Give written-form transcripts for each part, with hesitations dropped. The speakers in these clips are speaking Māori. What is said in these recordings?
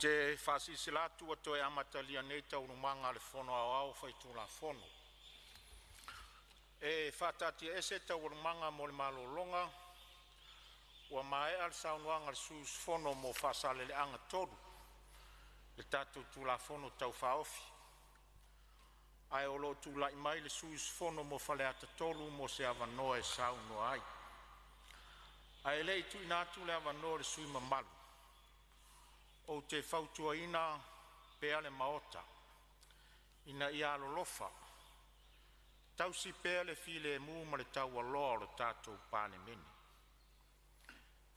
te whasisilatu o toi amatalia nei tau numanga le fono au whaitu la fono. E whatati ese tau numanga mo le malolonga, ua mae al saunuanga le sus fono mo whasale le anga toru, le tatu tu la fono tau whaofi. Ai o lo tu la imai le sus fono mo whale ata toru mo se avanoa e sauno ai. Ai lei tu inatu le avanoa le sui mamalu. O te whautua ina pea le maota, ina ia alolofa, tausi pea le file mu ma le tau aloa o le tātou Palemene.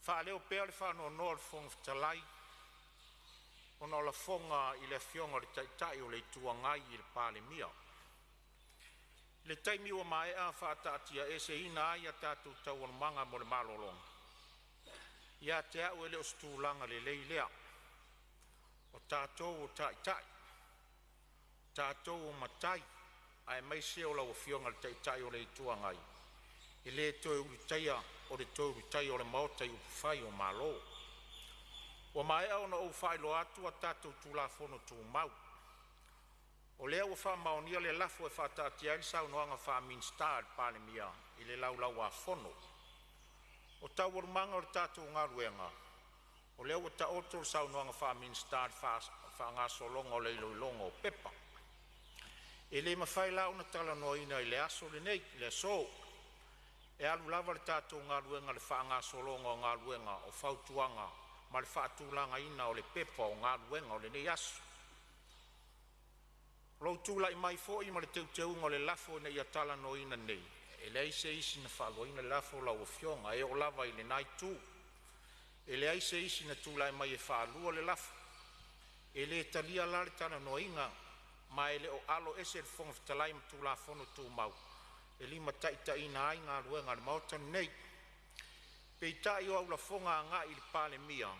Whaaleo pea le whanau noa le fonga fitalai, ona o la fonga i le fionga le taitai o le tuangai i le Palemia. Le taimi ua mai a whaatatia e se ina ai a tātou tau anumanga mo le malolonga. Ia te au ele o stūlanga le leilea. O tātou o taitai, tātou o matai, ai mai se o lau fionga le taitai o le tuangai. I le toi uritaia o le toi uritaia o le maota i upufai o malo. O mai au na o whai lo atu a tātou tūlafono tū mau. O lea o wha maonia le lafo e whatatia il sau noanga wha minstar Palemia i le lau a fono. O tau warumanga o le tātou ngaruenga. O leo o ta oto sau noanga wha minstar wha ngā solonga o le iloilonga o pepa. E le mawhai lau na tala noina i le aso le nei, le so. E alu lava le tātou ngā ruenga le wha ngā solonga o ngā ruenga o whautuanga ma le wha tūlanga ina o le pepa o ngā ruenga o le nei aso. Lou tūla i mai fo i ma le teuteunga o le lafo na ia tala noina nei. E le aise isi na wha loina le lafo lau o fionga e o lava i le nai tū. E le aise isi na tūlai mai e whaalua le lafu. E le talia lare tana noinga, ma e le o alo ese le fonga fitalai ma tūla fono tū mau. E lima taita ina ai ngā ruenga le maota nei. Pei tai o au la fonga ngā i le Palemia.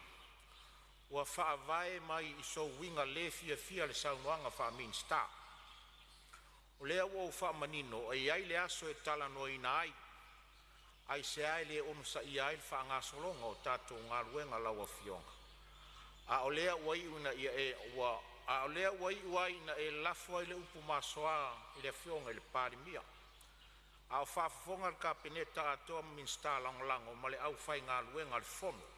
Ua whaavae mai i so winga le fia le saunuanga wha minsta. O lea ua o wha manino, e ai le aso e tala noina ai. Ai se ai le ono sa i ai wha ngā solonga o tātou ngā ruenga lau a fionga. A o lea ua iuna ia e ua, a o lea ua iua ina e lafua i le upu masoa i le fionga i le Palemia. A o whafafonga le kapeneta atoa minsta langolango ma le au whai ngā ruenga le fono.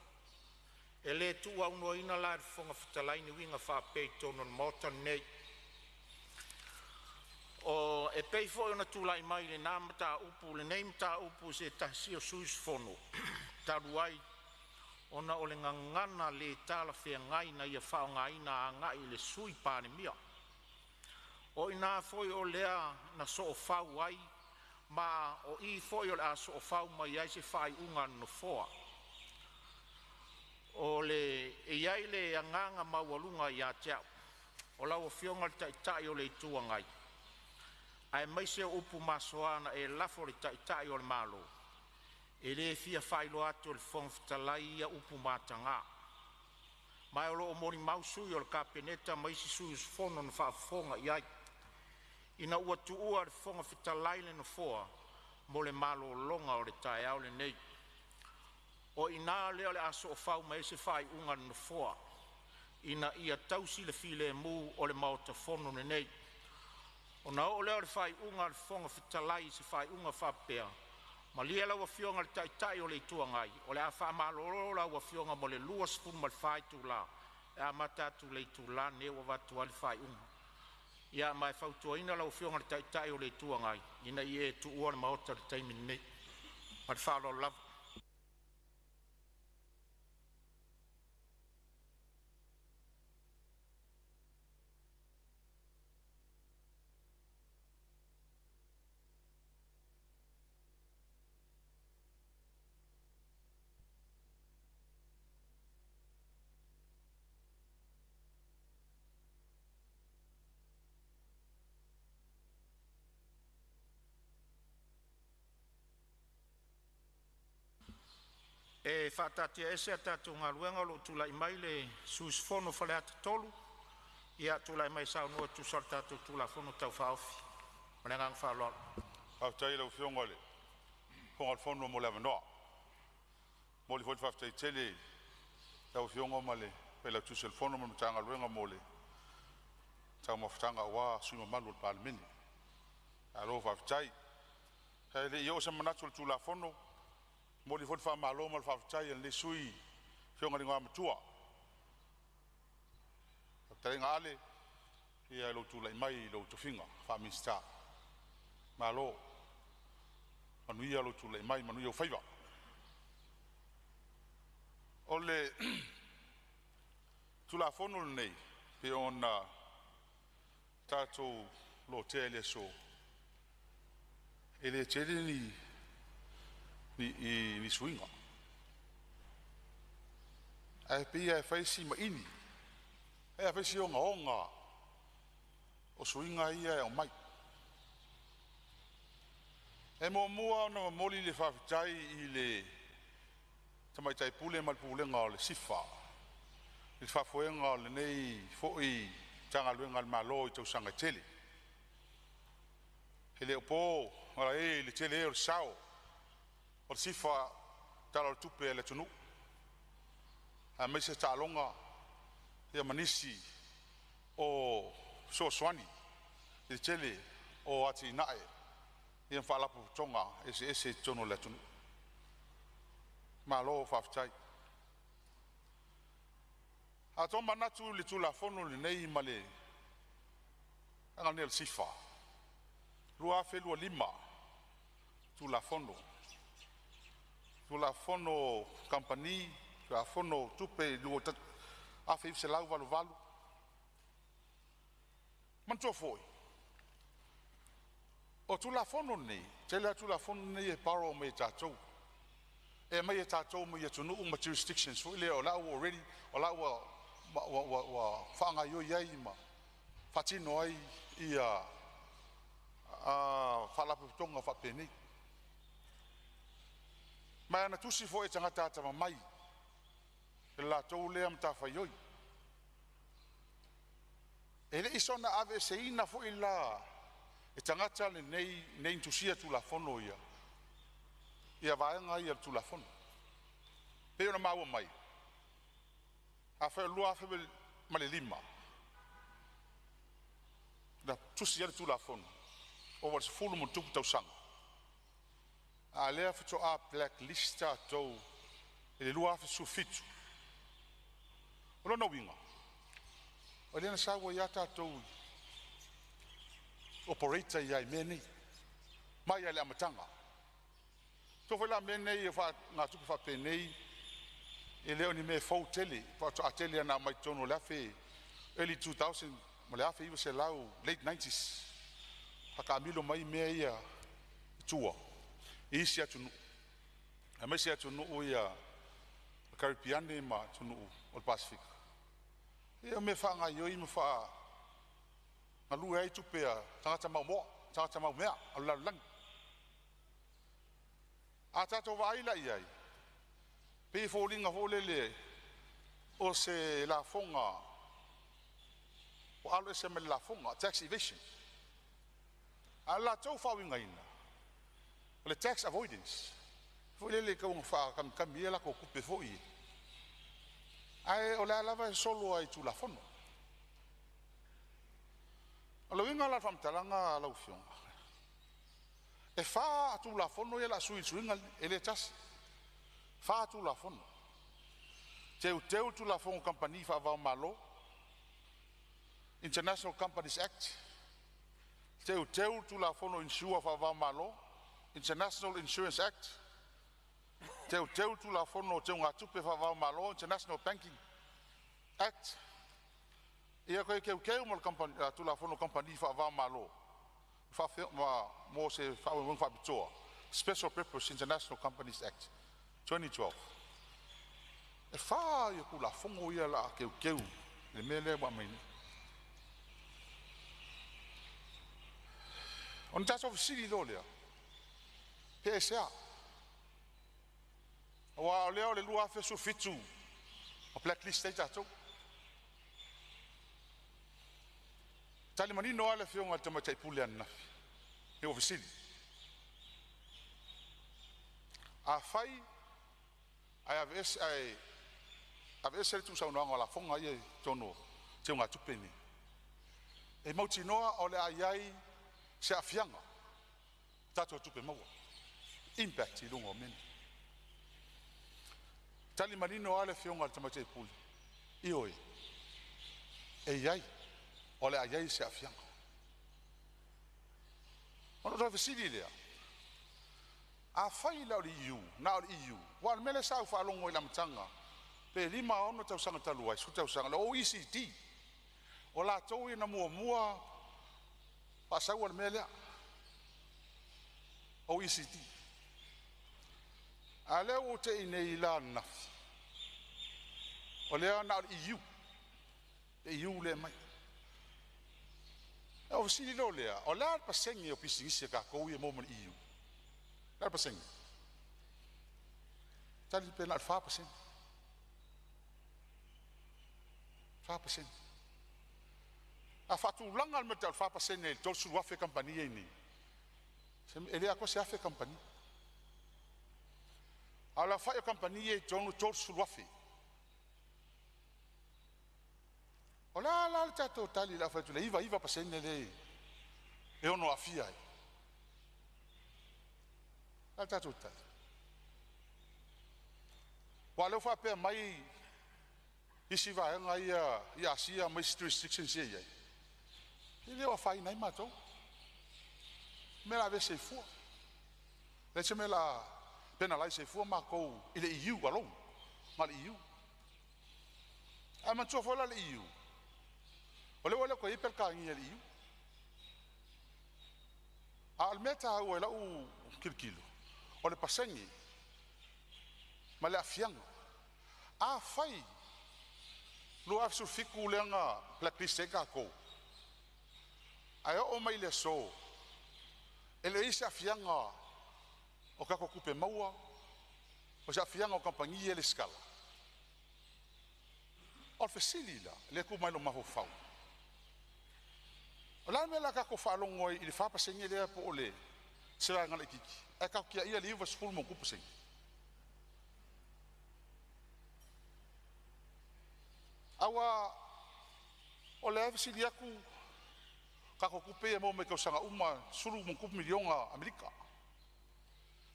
E le tu au noa ina la le fonga fitalaini winga wha pei tono na mota nei. O e pei fo na tūlai mai le nā mata upu, le nei mata upu se tahisi o suis fono. Taruai, ona o le ngangana le tala whea ngai na ia whao ngai na a ngai le sui Palemia. O ina foi o lea na so o whau ai, ma o i foi o le a so o whau mai ai se whai unga no foa. O le e iai le anganga maualunga i a teau. O lau o fionga le taitai o le tuangai. Ai mai se upu masoana e lafo le taitai o le malo. E le fia whailo atu o le whongfitalai ia upu matanga. Mai o lo o mori mausui o le kapeneta mai si sui usfono na whaafonga i ai. Ina ua tuua le whongfitalai le no foa mo le malo longa o le tai au le nei. O ina leo le aso o whau mai se whai unga no foa. Ina ia tausi le file mu o le maota fono ne nei. O na o leo le whai unga le fonga fitalai se whai unga whapea. Ma lia lau a fionga le taitai o le tuangai. O le a wha maloro lau a fionga mo le lua spun ma le whai tu la. E a matatu le tu la ne o watu le whai unga. Ia mai whautua ina lau fionga le taitai o le tuangai. Ina i e tu ua le maota le taimi nei. Ma le whalo lava. E whatatia ese a tātou ngā ruenga lo tūla i mai le sus fono whale ata tolu. Ia tūla i mai sao noa tu sar tātou tūla fono tau whaofi. Manengang whaaloa. Haftai lau fionga le. Fonga le fono mo le avanoa. Mo le fwoi whaftai tele. Tau fionga ma le pe la tu telefono mo tanga luenga mole tanga mafutanga wa sui malu Palemene alo fa chai ele yo se manatu tu la fono mo li fa malo mo fa chai le sui fionga ringa matua taringa ale ia lo tu la mai lo tu finga fa mista malo manu ia lo tu la mai manu yo faiva ole tu la fono nei pe ona tato lo tele so ele tele ni swinga ai pia fai si ma ini ai fai si onga o swinga ia o mai e mo mua no moli le fa tai i le tamai tai pule mal pule nga le sifa il fa foenga le nei foi tanga luenga malo i tau sanga tele ele opo ora e le tele o sao o sifa tala tupe le tunu a mese talonga ia manisi o so swani le tele o ati nae ia fa la tonga ese tono le tunu malo fa ftai a to manatu le tu la fono le nei male anga nel sifa lua fe lua lima tu la fono company tu la fono tupe lu a fe se lau valu man to foi o tu la fono nei tele tu la fono nei e paro me tatou e mai tatou mo ia tunu uma jurisdictions foi le o la already o la wa fanga yo yai ma fatino ai ia fala tonga fa peni ma na tusi foi tanga tata mai la tou le am ta fa yo ele isona ave seina foi la e tanga tale nei tusia tu la fono ia vaenga ia tu la fono pe ona maua mai a fa lua fa male lima da tusi ia tu la fono o was fulu mo tu tau sang a le fa to a blacklist to ele lua fa sufitu o no winga o le na sa wa ya ta to operator ia meni mai ale amatanga to foi la mene e fa na tu fa penei e le oni me fo tele fa to atele na mai tono la fe early 2000 mo la fe se lau late 90s fa camilo mai me ia tua isi atu a me se atu no ia Caribbean ma tunu o Pacific e me fa nga yo i me fa na lu ai tu pe tanga mo mea ala lang a tato vaila iai pe folinga folele o se la fonga o alo se me la fonga tax evasion ala to fa winga ina le tax avoidance folele ka un fa kam la ko kupe foi ai o la lava solo ai tu la fono ala winga la fam talanga la ufionga e fa tu la fono ia la sui swinga ele tas fa tu la fono teu tu la fono company fa va malo International Companies Act teu tu la fono insure fa va malo International Insurance Act teu tu la fono teu nga tupe fa va malo International Banking Act ia ko ke mo company tu la fono company fa va malo fa mo se fa won fa bitoa Special Purpose International Companies Act 2012 e fa ia ku la fongo ia la ke le mele ba mai on tas of city dolia PSA wa le lua fe su fitu o blacklist sta to tali mani no ala fionga tama tai puliana e ofisili a fai I have ave se tu sa no la fonga ye tono te nga tupeni e mauti noa o le ai se afianga tato tupe maua impact i lungo men tali manino ale fionga le tamate puli ioi e ai o le ai se afianga ono do vesili lea a fai la o iu na o iu wa mele sa fa longo i la mtanga pe lima ono tau sanga talua su tau sanga o ECT o la tau ina mua pa sa wa mele o ECT ale o te ine ila na o le na o EU le mai o si lo le o la pa sengi o pisingisi ka ko i mo EU la pa sengi tali pe na fa pa sengi 5%. A fatulanga al metal 5% nel tol su wafe compagnie ni. Ele a ko se afe compagnie. Ala fa compagnie tol su wafe. Ola la ta totali la fa tu le iva pasene le. E ono afia. La ta totali. Walo fa pe mai isi va nga ia sia mai restrictions ia ele o fai nai mato me la ve se fu le se me la penalize se fu ma ko ile EU along ma EU ama to fola le EU ole ko iper ka ngi le EU al meta o la u kilkilo ole pasengi ma le afiang a fai lo afsu fiku lenga blacklist ka ko ayo o mai le so ele isa fianga o ka ko kupe maua o sa fianga o compagnie le scala o facilila le ku mai lo ma fau o la me la ka ko fa longo i le fa pasenge le po ole sera ngale kiki e ka kia ia liva school mo ku pasenge awa o le avisi liaku kako kupe mo me kausanga uma suru mo kup milionga Amerika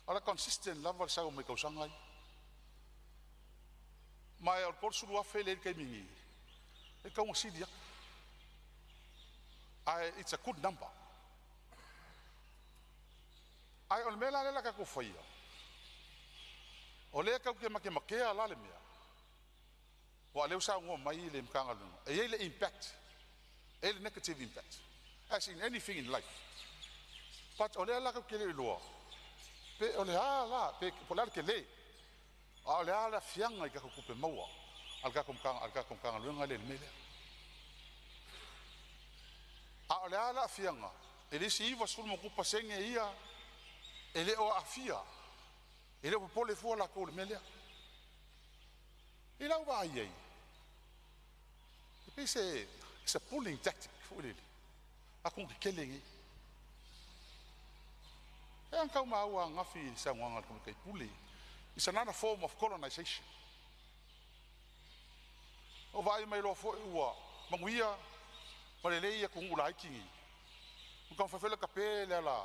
ala consistent lava sa mo kausanga mai al por suru afele ke mingi e ka mo sidia it's a good number ai on mela la ka ko faia o le ka ke make ala le mea wa le sa ngo mai le mkanga lu e le impact e le negative impact as in anything in life but ole la ke le lo pe ole la pe polar ke le ole la fianga ka ku pe maua al ka kumkanga lu ngale mele ole la fianga ele si va sul mo ku pasenge ia ele o afia ele po le fu la ko mele ila va ye it's a pulling tactic for it. A kung killing. And come out and feel someone pulling. It's another form of colonization. Over I may love for you, Manguia, Malaya, Kungulaki. You can fulfill a capella,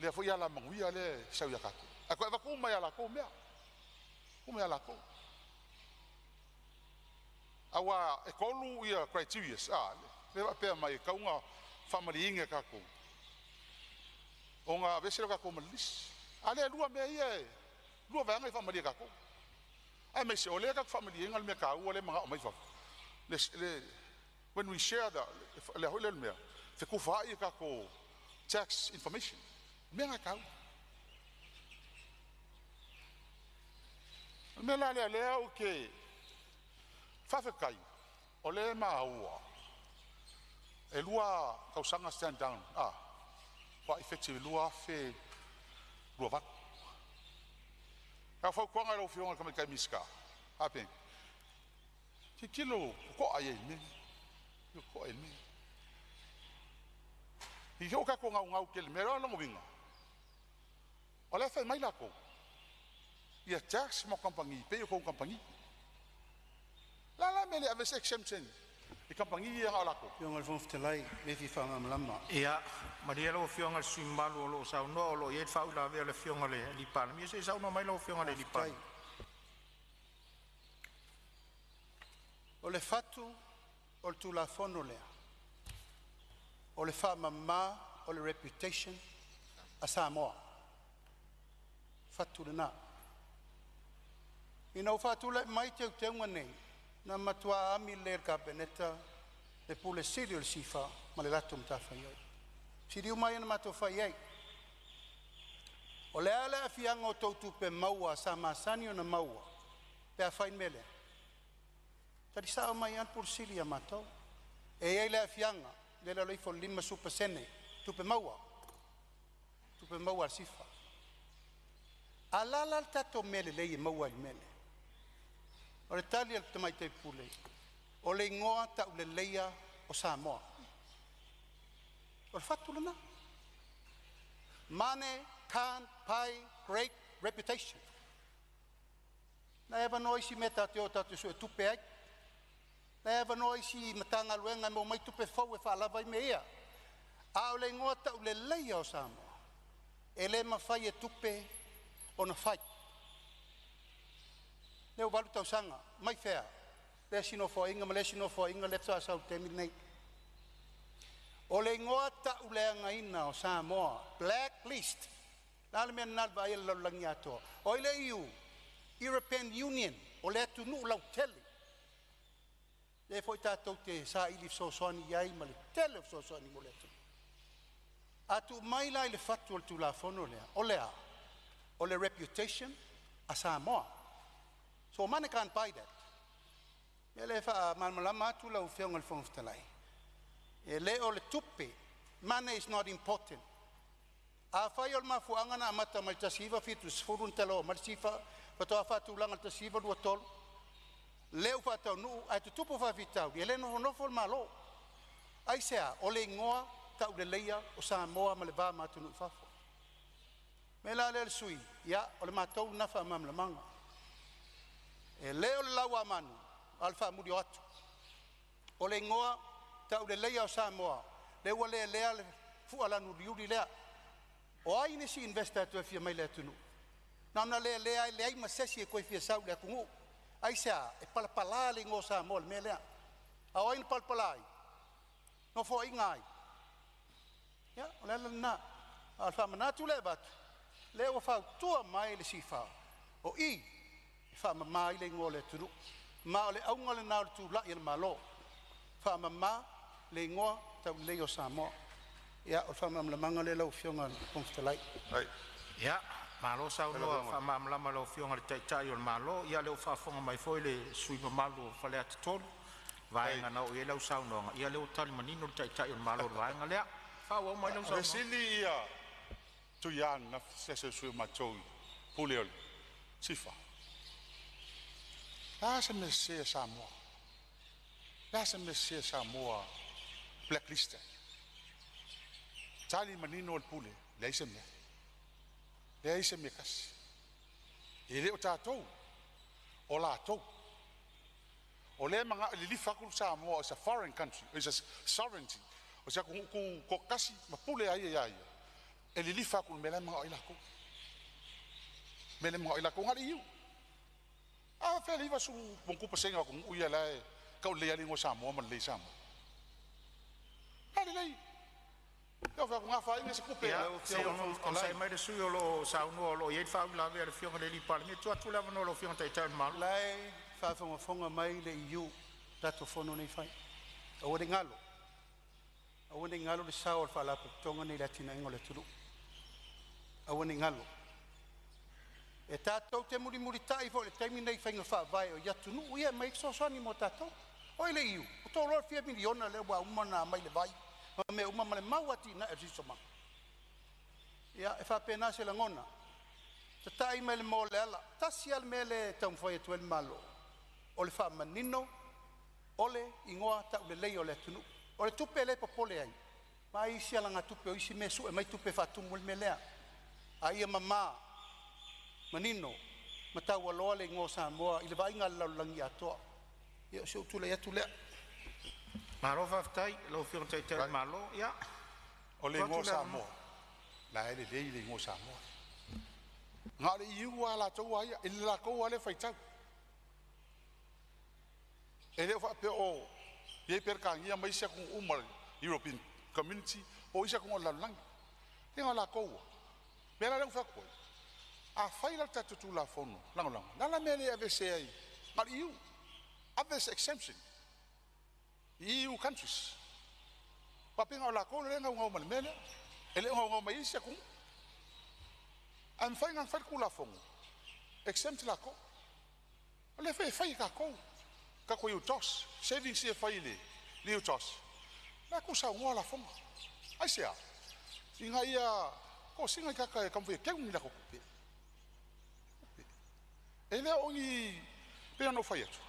therefore, Yala Manguia, Sayaka. I could have come my Alacomia. Umealako. Awa ekolu ia criteria le pe mai kaunga family inga kako onga veselo kako malis ale lua me ia lua vanga family kako ai me se ole kako family inga me ka ole manga mai fa le when we share le hole me fe ku fa ia kako tax information me nga ka me la le okay Fafekai, ole maua. E lua kausanga stand down. Wa effective lua fe lua vat. Ka fa kwanga lo fiona kama kai miska. Happen. Ki kilo ko aye me. Yo ko aye me. Hi ho ka ko ngau kel me lo ngo vinga. Ole fa mai la ko. Ia tax mo compagnie, pe ko compagnie. La mele aves exemption. I kampangi ia halako. Yung alfong ftelai me fi fa lama. Ia, maria lo fionga suimalu lo sa no lo ye fa ula ve le fionga le li pan. Mi se sa no mai lo fionga le li pan. O le fatu o le tula fono lea. O le fa mama o le reputation a Samoa. Fatu le na. Ina o fatu le mai te utenga nei. Na matua ami le kabineta le pule sirio le sifa ma le lato mta faiai. Sirio mai na mato faiai. O le ala afianga o tautu pe maua sa masani o na maua. Pe a fain mele. Tadi sa mai an por siria mato. E ai le afianga le la leifo lima super sene tu pe maua. Tu pe maua sifa. Alala tato mele le maua mele. O le tali al tamai te pule. O le ingoa ta ule leia o Samoa. O le fatu lana. Money can't buy great reputation. Na eva no isi meta te o tatu su e tupe ai. Na eva no isi matanga luenga mo mai tupe fau e whaalava i mea. A o le ingoa ta ule leia o Samoa. E le mawhai e tupe o na whai. Leo walu tau sanga, mai fea. Le sino fo inga, le sino fo inga, le tsa sau te nei. O le ngoa ta uleanga ina o Samoa, blacklist. Nale mea nalva ia laulangi atoa. O ile EU, European Union, o le atu nu lau tele. Le foi tātou te sa ili fsosoni iai, ma le tele fsosoni mo le atu. Atu mai lai le fatu o le tu la fono lea. O lea, o le reputation a Samoa. So money can't buy that. Ele fa malama tu la ufiong al fong ftalai. Ele o le tupe. Money is not important. A fai ol mafuanga na mata mal tasiva fitu sfurun telo mal sifa pato fa tu lang al tasiva du tol. Leu fa tau nu ai tu tupo fa vitau. Ele no fol malo. Ai sea o le ngoa ta le leia o Samoa ma le va matu nu fa. Mela le sui ya o le matou na fa mam la manga. E leo le lawa manu, alfa muri atu. O le ngoa, tau le leia o Samoa. Lewa le lea le fuala nuriuri lea. O ai nisi investa atu e fia mai le atunu. Namna le lea le ai masesi e koe fia sau le akungu. Ai sea, e palapala le ngoa Samoa le me lea. A o ai ni palapala ai. No fo ingai. Ya, o le na. Alfa manatu le batu. Leo fau tua mai le sifa. O i. Fa mama ile ngole turu ma le au ngole na tu la il malo fa mama le ngo ta le yo Samoa ya o fa mama le mangale lo fionga konftelai Ai. Ya, malo sa no fa mamla malo fionga le tai o malo ya le fa fonga mai foi le sui malo fa le atol vai nga no ye lo sa no ya le tal manino tai o malo vai nga le fa o mai lo sa Resili ia tu yan na se sui matou puleol sifa. Lasa me se Samoa. Lasa me se Samoa blacklist. Tali manino al pule, le ise me. Le ise me kas. Ele o tatou. O la tou. O le manga le li fakul Samoa is a foreign country, is a sovereignty. O sa ko kasi ma pule ai ai. Ele li fakul me le manga ila ko. Me le manga ila ko ngali yu. A fe li va su bon ku pasenga ko uia la ka le ali ngo Samoa man le Samoa. Ale le. Eu va nga fa inga se kupe. On sai mai de sui lo sa no lo ye fa la ver fionga le li Palemene tu la no lo fionga tai mal. lai fa fonga mai le EU tato fono nei fai o de ngalo le sao fa la tonga nei latina ngole tulu o de ngalo e tato te muri tai fo le taimi nei fa fa vai o yatu nu ia mai so ni mo tato o le EU o to lo fia miliona le wa umana mai le vai me uma le mawati na e soma ia e fa pena se la ngona tai mai le mo le ala tasi al mele tam foi tu el malo o le fa manino ole ingoa ta le lei o le tunu o le tupe le popole ai mai sia langa tupe o isi mesu e mai tupe fa tu mul melea ai mama manino mata wa lo le ngo Samoa i le vai ngal langi atoa Ia so tu le atu le. Malo whaftai, lo whio tai te malo, ia. O le ngō Samoa. La ele lei le ngō Samoa. Ngā le iu a la tau aia, ele la kou ale whaitau. Ele o whape o, ye perkangia mai isa kong umar, European Community, o isa kong o lalangi. E ngā la kou. Mera leo whakoi. A whaila tatutu la whono, lango. Nala mele ave se ai. Ngā le iu. Others exemption. EU countries. Papinga o la kou le ngau mani mele. Ele ngau mai isa kong. Am whainga whaku la whono. Exempt la kou. Le whai ka kou. Ka ko iu tos. Savings e whai le. Le iu tos. La kou sa ungoa la whono. Ai sea. Inga ia. Ko singa kaka e kampu e keu ni la kou kupe. Ele ongi. Pena no whai atu.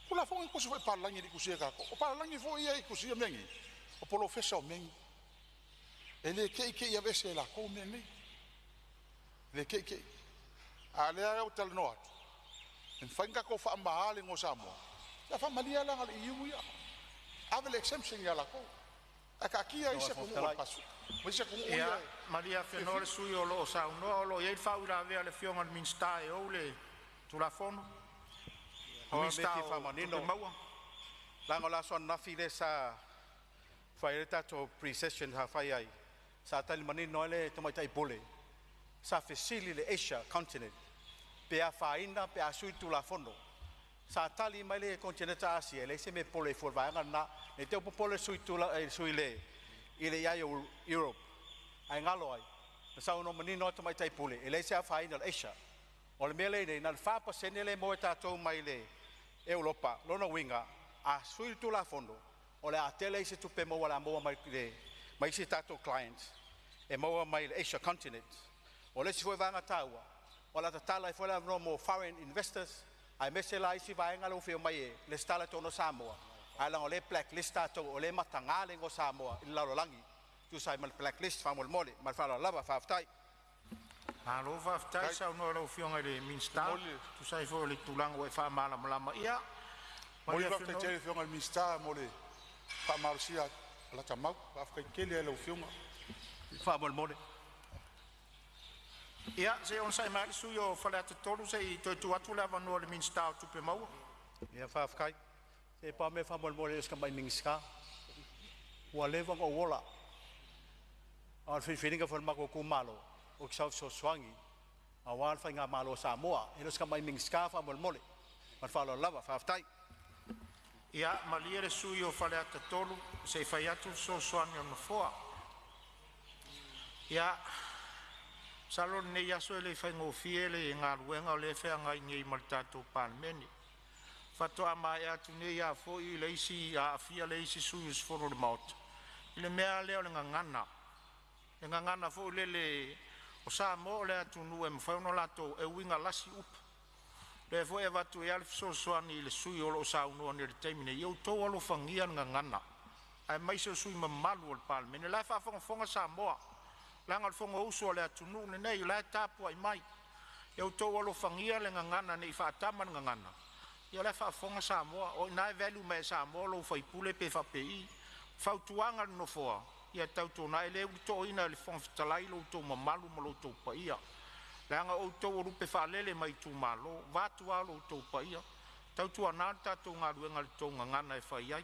Kula whono i kusi whai paralangi di kusi e kako. O paralangi fo ia i kusi e mengi. O polo fesa o mengi. Ele ke ia vese la kou mengi. Le ke a le au tal no atu en fainga ko fa mahale ngo Samoa ya fa malia la ngal iu ya ave exemption ya la ko aka kia isa ko mo pasu mo isa ko ia malia fenore sui o lo sa no lo ye fa ura ve le fiona minsta e o le tu la fono minsta fa manino la ngola son na file sa fa eta to pre-session ha fa ai sa tal manino le to mai tai pole sa fesili le Asia continent pe a faina pe a sui tu la fondo sa tali mai le continent Asia le se me pole for va na e te pole sui tu la sui le ile ya Europe ai ngalo ai sa uno mani no to mai tai pole ele se a faina le Asia o le mele ne na fa pa senele mo ta to mai le Europa lo no winga a sui tu la fondo o le a tele se tu pe mo wala mo mai le mai se ta to clients e mo mai le Asia continent. O le si foi vanga taua. O la tatala i foi la no foreign investors. Ai mese la isi vai ngalo fio mai le stala tono Samoa. Ai la o le blacklist to o le matanga le ngo Samoa i la langi. Tu sai mal blacklist fa mol mole, mal fa la lava fa aftai. Alo whaftai sa no lo fio ngai le minsta. Tu sai fo le tulango e fa mala malama ia. Moli va te tere fio ngai minsta mole. Fa marsia la tamau, fa ka kele lo fio fa mol mole. Ia, se on sai mai sui o whalata tolu se i tu atu lava no le minsta o tupe maua. Ia whafkai. Se pa me whamol mole eska mai mingiska. Ua lewa o wola. Awan whiwhiringa whal mako ku malo. O kisau so swangi. Awan whainga malo Samoa. Eno ska mai mingiska whamol mole. Man whalo lava whaftai. Ia, malia le sui o whalata tolu se whai atu so swangi o na foa. Ia, Salon ne yaso le fai ngo fiele nga ruenga le fe nga ngi maltato Palemene. Fato ama ya tune ya fo I le isi a fia le isi suus for the mouth. Le mea le nga ngana. Le nga ngana fo le o sa mo le tunu em fa no lato e winga lasi up. Le fo e va tu ya so so ani le sui o sa no ne termine yo to lo fangia nga ngana. Ai mai so sui mamalu o Palemene la fa fonga Samoa. Langa fonga uso le atunu le nei la tapu ai mai. Eu to walo fangia le ngana nei fa taman ngana. Ia le fa fonga Samoa o nai value me Samoa lo fai pule pe fa pei. Fa tuanga no foa. Ia tau to nai le to ina le fonga talai lo to mamalu mo lo to pa ia. Langa o to rupe fa lele mai tu malo, va tu lo to pa ia. Tau tu anata to ngaru ngal to ngana e fa ia.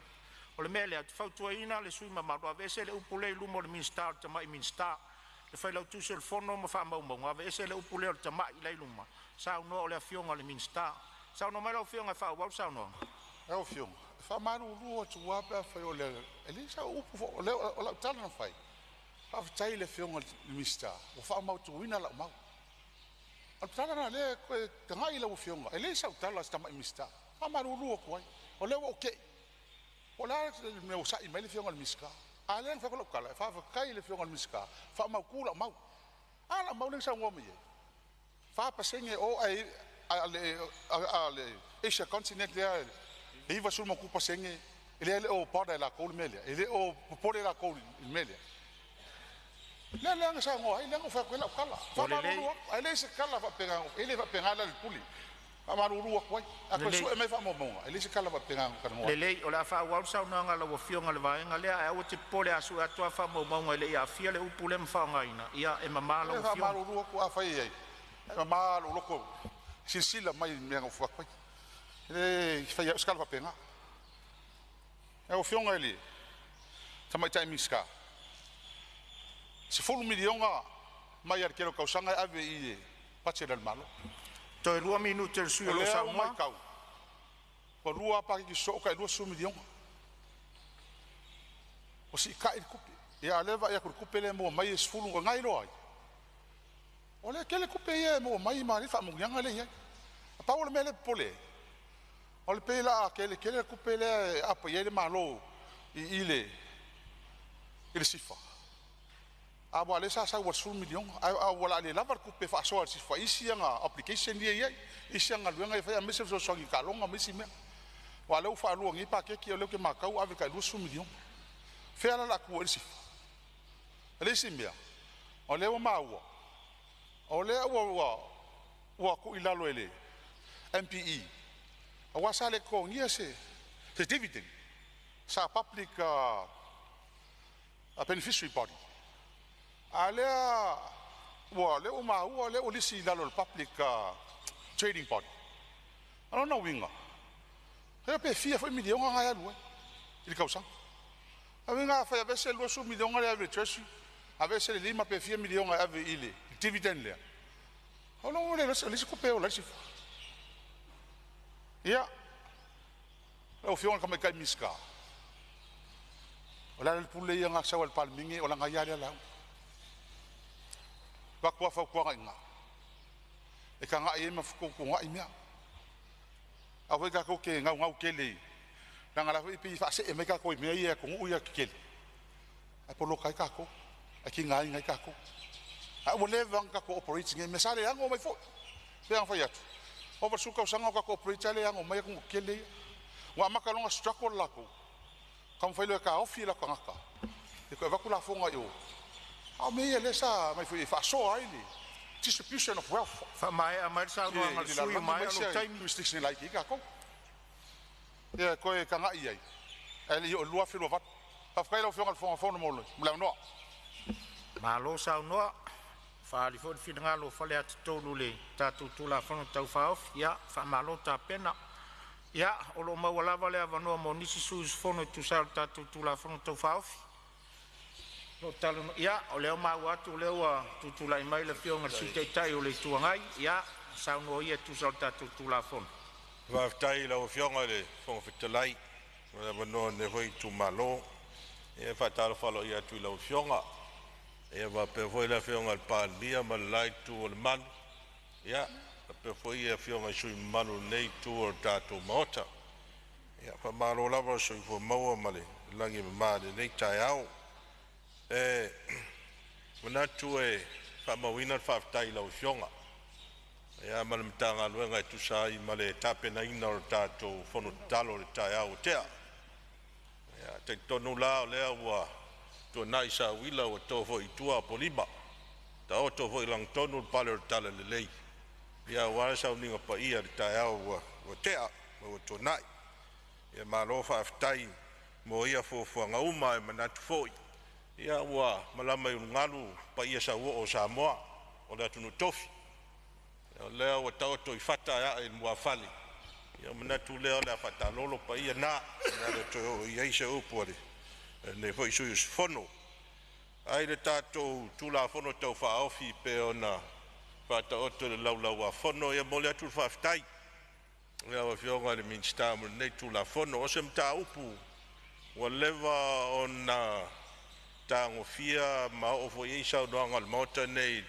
O le mele at fa tu ina le sui mamalu avese le upule lumo le minsta te mai minsta. Le fai lau tu sel fono ma fa mau mau ave ese le upule o tama I luma sa no o le fionga le minsta sa no mai lau fionga fa wa sa no e fionga fa manu lu o tu wa pa fa o le ele sa upu o le o la tala na fai fa tai le fionga le minsta o fa mau tu ina la mau o tala na le ko tanga I le fionga ele sa tala sta mai minsta fa manu lu o ko o le o ke o la me o sa I mai le fionga le minsta Alen fa kala fa kai le fionga miska fa mau kula mau ala mau le sa ngomi fa pasenge o ai ale Asia continent le e va sul mo ku pasenge ele o pada la kol melia ele o pole la kol melia le sa ngo ai le fa kala fa mau ele se kala fa pega ele va pegar le puli Amaruru kwai. Ako su me fa momonga. Elise kala ba penga kana. Lele o la fa wa sa na ngala wo fionga le vaenga le a o te pole asu atua fa mo le ia fia le upule mfa ngaina ia e mamala o fionga. Amaruru ko afai ai. Mamalo loko. Silsila mai me ngo fa kwai. Le fa ya skala ba penga. E o fionga ele. Tamai tai miska. Se fulu milionga mai ar kero kausanga ave i pache del malo. Toi 2 minutos su lo Samoa. Ko rua pa ki so ka 2 milionga. O si ka kupe. Ya leva ya kupe le mo mai es fulu ngai ro ai. Ole kele kupe ye mo mai mari fa mo yanga le ye. Pa o le mele pole. Ole pela kele kupe le apa ye le malo i ile sifa. Abo ale sa wa sul million a wala le lava kupe fa so si fa isi nga application dia ye isi nga luenga fa mese so so ka longa mesi me wala u fa lu ngi pa ke ki le ke makau ave ka 2 million fe ala la ku si ale si me ole o mawo ole wa ku ilalo ele MPE wa sa le ko ngi se dividend sa public a beneficiary body. Alea, le uma le olisi la lo public trading body. I don't know winga. He pe fia foi milion nga ya lu. Ili kausa. A winga fa ya se lo su milion nga ya treasury. A se le lima pe fia milion nga ave ile dividend le. Ono le le ko pe o la si. Ya. O fiona kama kai miska. Ola le pule nga sa wal Palemene ola nga ya la. Ba kwa fa kwa nga. E ka nga e mafuko ko nga imia. A we ka ko ke nga ke le. Na nga la pi fa se e me ka ko imia ye ko u ya ke. A polo kai ka ko. A ki nga ka ko. A wo le van ka ko operating me sale ngo mai fo. Pe an fa ya. O ba su ka sanga ka ko operate le ngo mai ko ke le. Wa maka longa struggle la ko. Kam fa le ka ofi la ka ngaka. E ko va ku la fonga yo. A me ele sa mai foi fa so ai ni. Distribution of wealth. Fa mai a mai sa no ma su mai lo time restriction like ka ko. Ya ko e ka ngai ai. Ele yo lua fi lo va. Fa fa lo fonga fonga mo lo. Mla no. Ma lo sa no. Fa li fo fi ngalo fa le at tolu le tatu tula fa tau fa off ya fa malo ta pena. Ya, o lo ma wala vale avano mo nisi sus fono tu salta tu la fono tu fauf. No talo ya, o le ma wa tu le wa tu la mai le fionga si te tai o le tu ngai ya, sa no ia tu salta tu la fono. Va tai la fionga le fono fitalai. Wala no ne foi tu malo. E fa talo falo ia tu la fionga. E va pe foi la fionga al Palemene ma lai tu o man. Ya. Pe foi e fionga sui manu nei tu o tato mota. Ya fa malo lava sui fo maua male langi ma de nei tai au. Mana tu e fa mawina fa tai la fionga. Ya mal mtanga luenga tu sai male tape na ina o tato fono talo tai au tea. Ya te tonu la le wa to naisa wila o to fo itua poliba. Ta o to fo ilang tonu pale tale le lei. Ya wala sa uninga pa ia ta au o tea o to nai ya malo fa aftai mo ia fo nga uma e manatu foi ya wa malama un ngalu pa ia sa o Samoa o da tunu tofi ya le o ta to ifata ya e mo afali ya manatu le o la fata lolo pa ia na to ia se o pole ne foi su fono ai le tato tu la fono to fa ofi pe ona Pata oto le laulaua fono ia mole atu whaftai. Ia wa fionga le minsta mo nei tu la fono o se mta upu. Wa leva ona tango fia ma o fo isa no anga le mota nei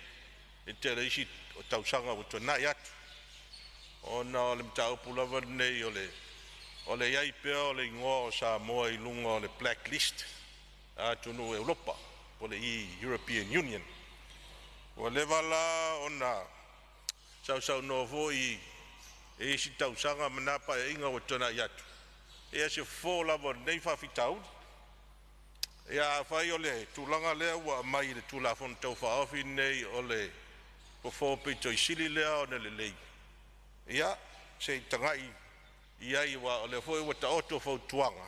e te reisi o tausanga o to nai atu. Ona le mta upu lava nei o le iai pea o le ingoa o Samoa i lunga o le blacklist. Atu no Europa o le European Union. Wa leva la ona sau no voi e si tau sanga manapa e inga o tona yatu e se fo la vo nei fa fitau ya fai ole tulanga le wa mai le tula fon tau fa ofi nei ole po fo pe to sili le o le lei ya se tangai ia i wa le foi wa ta oto fo tuanga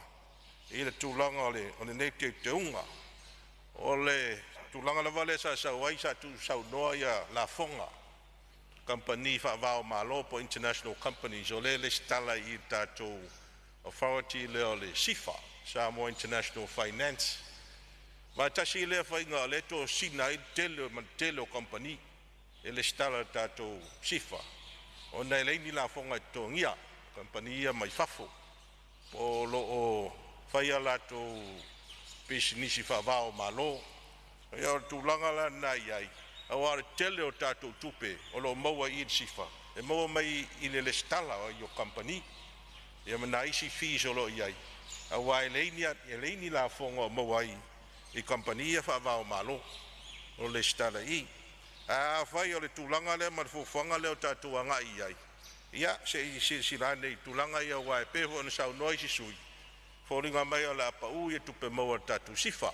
i le tulanga o le nei te unga o le tulanga la vale sa wai sa tu sa no ia la fonga company fa va malo po international companies o le stala i tato authority le o le sifa Samoa International Finance ma tasi le fa inga le to sina i tele company e le stala tato sifa o nei le ni la fonga to ngia company ia mai fafo o lo o fai ala to business fa va malo ia tulanga la nai ai awar tele o tato tupe o lo maua i sifa e maua mai i le stala o yo company ia mana isi fees o lo iai awai leini la fonga maua i company ia fa va malo o le stala i a fai o le tulanga le marfufanga le o tato anga iai ia se nei tulanga ia wai pe ho na sau noi si sui foringa mai ala pa u e tupe maua tato sifa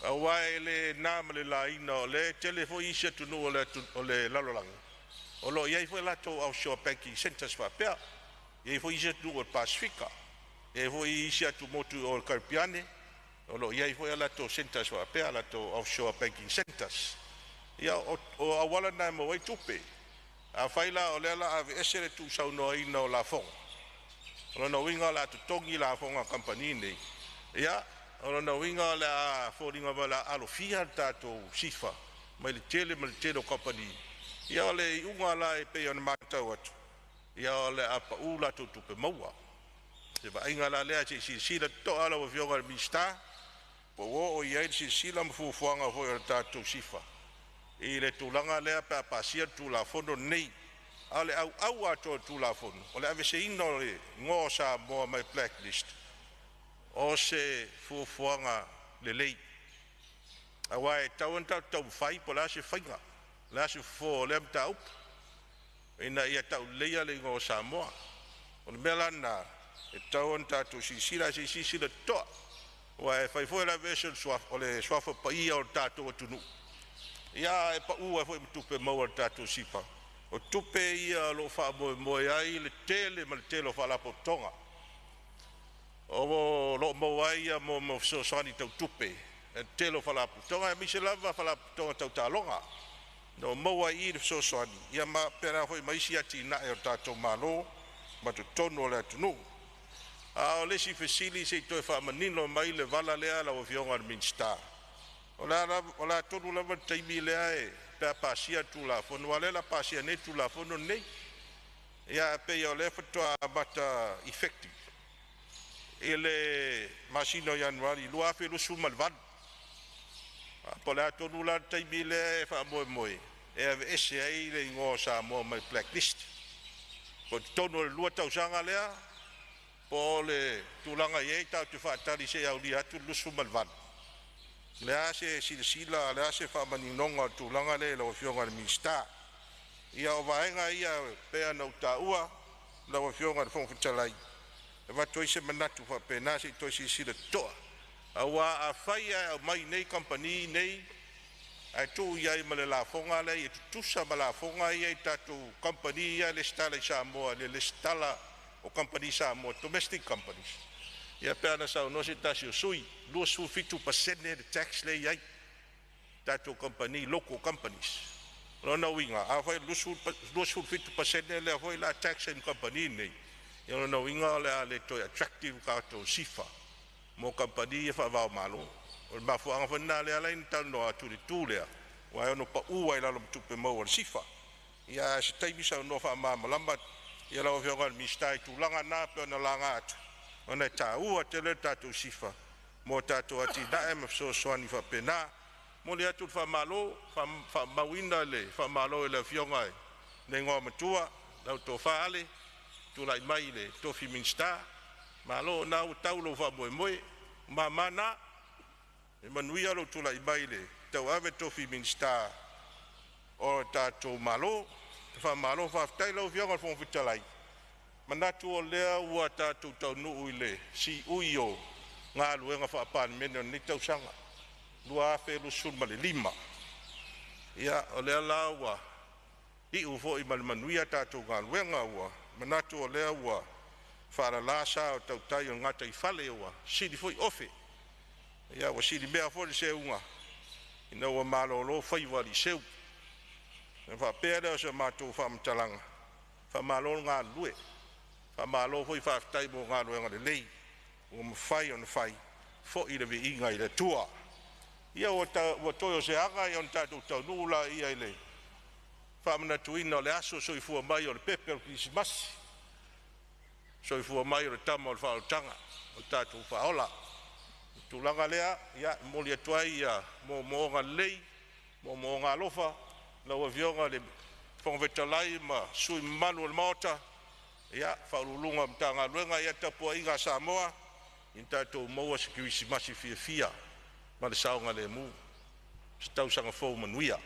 awai le nama le laina le telefo isi tunu o le lalolang o lo iai foi lato offshore banking centers fa pea iai foi isi tunu o Pacifica e foi isi atu motu o Carpiane o lo iai foi lato centers fa pea lato offshore banking centers ia o awala na mo wai tupe a faila o le la ave esere tu sau no ina o la fong o no winga la tu tongi la fonga company nei ia o no winga la foringa bala alofia tato sifa mai le tele company ia le unga la e pe on mata wat ia le apa ula tu pe maua se va inga la le si la to ala o vioga mista po o ia si la mfu fuanga ho tato sifa i le tulanga lea pe pasia tu la fono nei ale au ato tu la fono o le ave se ino le ngo sa mo mai blacklist o se fuanga le lei awai tau fai po la se fainga la se fo le mta up ina ia tau leia le ngo Samoa o le melana e tau tu si la to wa fai fo la version swaf o le swaf pa ia o tatu tunu ia e pa ua foi tupe maua tato sifa o tupe ia lo fa mo ai le tele fa la potonga o lo mo ai mo so sani tau tupe e tele fa la potonga mi se lava fa la potonga tau talonga no mo ai so sani ia ma pera foi mai si ati na e tato malo ma to tono le tunu a o le si fesili se to fa manino mai le vala le ala o fionga minsta Ola tonu lava taimi lea e pe pasia tu la fono wale la pasia ne tu la fono nei ia pe yo le fotoa bata effective ele masino januari lua fe lu sumalvan pola tonu la taimi le fa mo e ese ai le ngo sa mo mai blacklist ko tonu lua tau sanga lea pole tulanga ye ta tu fa tali se au dia tu lu sumalvan le ase sila le ase fa maninonga tulanga le lo fionga mista ia o vaenga ia pe ana utaua lo fionga fon futalai e va toise manatu fa pena se toise sila to awa a faia mai nei company nei ai tu ia male la fonga le i tu sa mala fonga ia tatu company ia le stala Samoa le stala o company Samoa domestic companies ia pena sa no se tasio sui 2.5% de tax le ia tato company local companies no winga a foi 2.5% le foi la tax in company nei ia no winga le to attractive ka to sifa mo company fa va malo o ma fu anga fana le ala in tan no atu tu le wa no pa u wa la tu pe mo sifa ia se tai bisa no fa ma lamba ia la o mi stai tu langa na pe no langa atu ona ta ua tele tatu sifa mo tatu ati da em so swani fa pena mo le atu fa malo fa mawina le fa malo le fionga ne ngo matua la to fa ale tu lai mai le to fi minsta malo na u taulo fa mo mamana e manuia lo tu lai mai le tau ave to fi minsta o tatu malo fa tailo fionga fon fitalai manatu o lea ua tātou tau nuu ile si uio ngā luenga wha Palemene ni tau sanga lua afe lusun male 5 ia o lea la ua i ufo i malmanuia tātou ngā luenga ua manatu o lea ua whaarala sa o tautai o ngata I whale ua siri foi ofe ia ua siri mea fori se unga ina ua malolo whaiwari seu na whapea leo se mātou whaamatalanga whamalolo ngā lue whamalo foi whaafitai mo ngā lue ngare lei ua mawhai o na whai fo I le vi inga I le tua ia ua toyo se aga I on tātou tau nula ia I le whaamana tuina o le aso soifua mai o le pepe o Krisimasi soifua mai o le tama o le whaotanga o tātou whaola tūlanga lea ia moli atuai ia mo ngā lei mo ngā lofa la ua vionga le whangwetalai ma sui malu o le maota ia whaurulunga mta ngā luenga ia tapua I ngā Samoa in tātou maua se Krisimasi fia ma le saonga le mu se tausanga fau manuia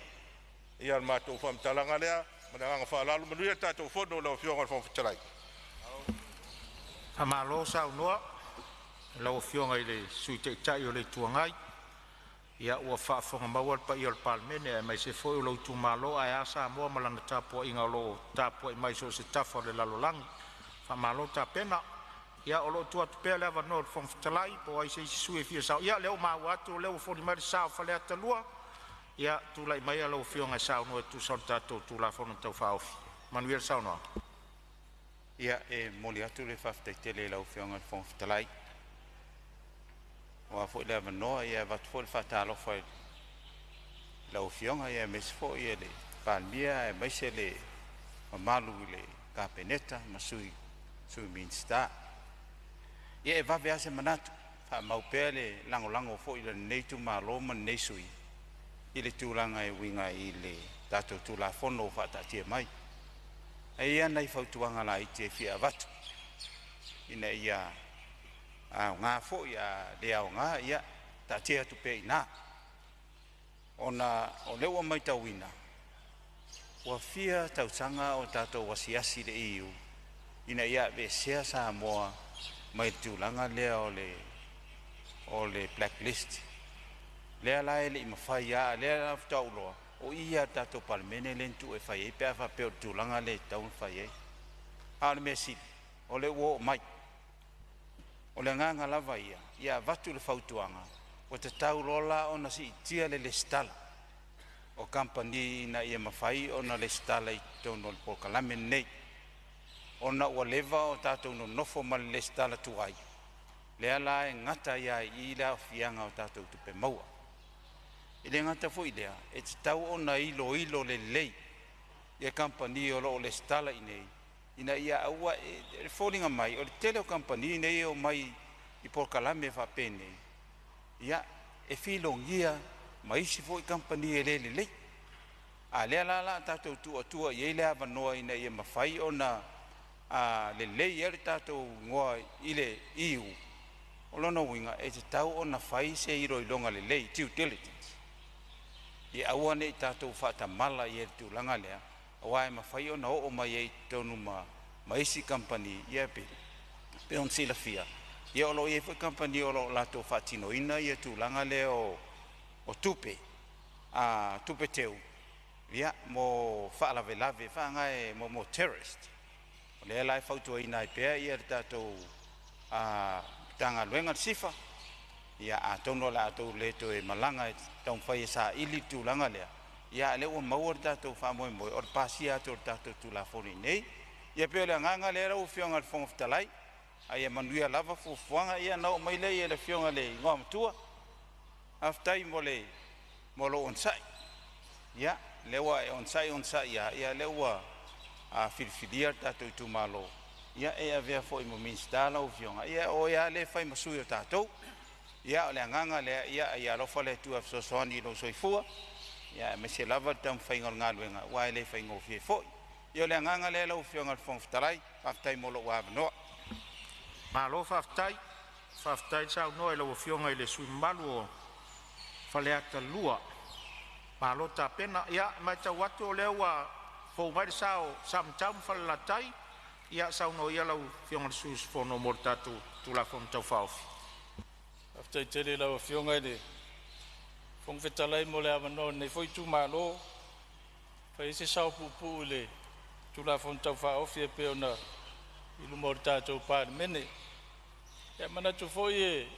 ia mātou whamtalanga lea ma le anga whaalalu manuia tātou whono lau fionga le whangwetalai Amalo sau noa lau fionga I le sui te tai o le tuangai ia ua whaafonga mawal pa I o le Palemene mai se foi o lau tu malo ai a Samoa malana tāpua inga lo tāpua I mai so se tafa o le lalolangi whamalo tāpena ia o lo tu atu pēr lewa no le whangwhitalai po ai se isi sui fia sao ia leo mau atu leo foni mai sao whalea talua ia tūlai mai a lau fionga sao noa tu sao tātou tūla whono tau whaofi manuel sao noa ia moli atu le whaftaitele lau fionga le whangwhitalai wa fo le vanoa ia wat fo le fatalo fo lau fionga ia mes fo ia le palmia e mai se le malu le kapeneta masui sui minsta ia e va vea se manatu fa mau pele lango fo ile nei tu malo man nei sui ile tu langa e winga ile tato tu la fono fa ta tie mai ia nei fa tuanga la ite fia wat ina ia ngā fo ia leo ngā ia ta tia tu pe ina ona o lewa mai tauina wa fia tautanga o tato wasiasi le iu ina ia be sea Samoa mai tūlanga lea o le blacklist lea la ele mawhai a lea la tauloa o ia tato Palemene lentu e whai e pia whapeo tūlanga le taun whai e ale me si o le uo mai o le nganga lava ia vatu le fautuanga o te tau lola ona si tia le stala o company na ia mawhai ona le stala I tono le Palemene nei ona ua leva o tātou no nofo ma le stala tuai lea la e ngata ia I la fianga o tātou tupe maua I le ngata fo I lea e te tau ona ilo le lei ia company o lo le stala I nei ina ia aua e fallinga mai o le tele o company nei o mai I Palemene fa pene ia e filongia mai si foi company e le lei a le la tatou tua I le avanoa ina ia mawhai ona le lei e tatou ngoa I le iu o lona winga e te tau ona whai se iro I longa le lei due diligence I aua nei tatou whatamala I e tūlanga lea awa e mawhai ona o mai e tonu ma isi company ia pe on sila fia ia o lo e foi company o lo lato whatino ina ia tūlanga lea o tupe tupe teu ia mo whaalave whaangai mo terrorist o lea lai whautua ina I pea ia tatou tanga luenga sifa ia a tono la atou leto e malanga tau whai sa ili tūlanga lea ia le o maua tatou whamoe moe o pasia tatou tūla fori nei ia peo le nganga le rau fionga le whangwhitalai ai e manuia lava fufuanga ia nao mai le ia le fionga le ngoa matua aftai mo lo onsai ia lewa e onsai ia lewa filfilia tatou tu malo ia e avea foi mo minstala o fionga ia o ia le fai masui o tatou ia o le nganga le ia lofa le tu afsosoani lo soifua ia me se lava tam fai ngol luenga wa le fai ngo fie foi ia le nganga le lo fionga le whangwhitalai aftai mo lo wa no malo whaftai sao noa ilo fionga I le sui malu o whaleata lua malo ta pena ia mai ta watu o lewa fo mai sao samtam whalatai ia sao no ia lau fionga le sui fono mortatu tula fon tau whaofi after tele lau fionga le whangwhitalai mo le amano nei foi tu malo fai se sao pupu le tula fon tau whaofi e pe ona ilu mo tātou Palemene. Ia mana tu foi e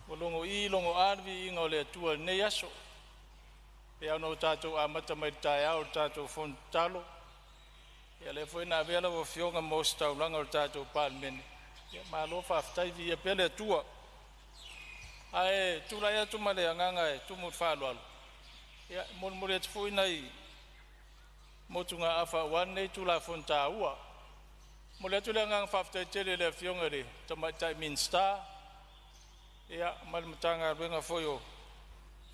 molongo I longo arvi inga o le atua nei aso. Pe ano tātou amata mai tae au tātou Fonotaga. Ia le foi na vela o fionga mo staulanga o tātou Palemene. Ia malo whaftai vi ia pele atua. Ae tulai atu male anganga e tumut whālualu. Ia molmore atu foi nei motunga afa wane tula Fonotaga. Mole atu le anganga whaftai tele le fionga re tamai tai minsta. Ia malmatanga ruenga foi o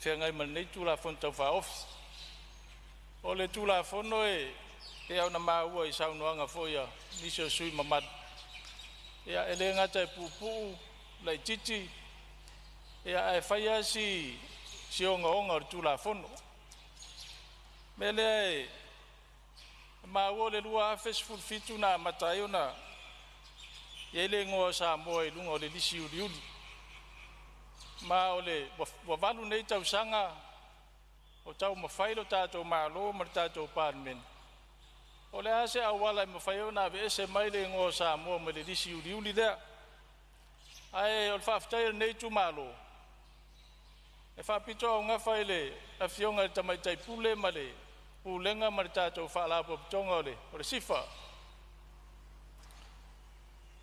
whiangai mal nei tula Fonotaga office. O le tula fono e au na maua I saunoanga foi a nisio sui mamad. Ia ele ngata e pupu lai titi. Ia e whaia si onga onga o tula fono. Mele e maua le lua festival fitu na matai ona. Ia ele ngoa Samoa I lunga o le lisi uri uri. Ma o le wawalu nei tau sanga o tau mawhailo tātou malo ma tātou Palemene. O le ase awala I mawhaio na ve ese mai le ngoa Samoa ma le lisi uri uri lea. Ai o le whaftai nei tu malo. E whapito au ngawhai le a fionga le tamaitai pule ma le pulenga ma le tātou whaalapo pitonga o le sifa.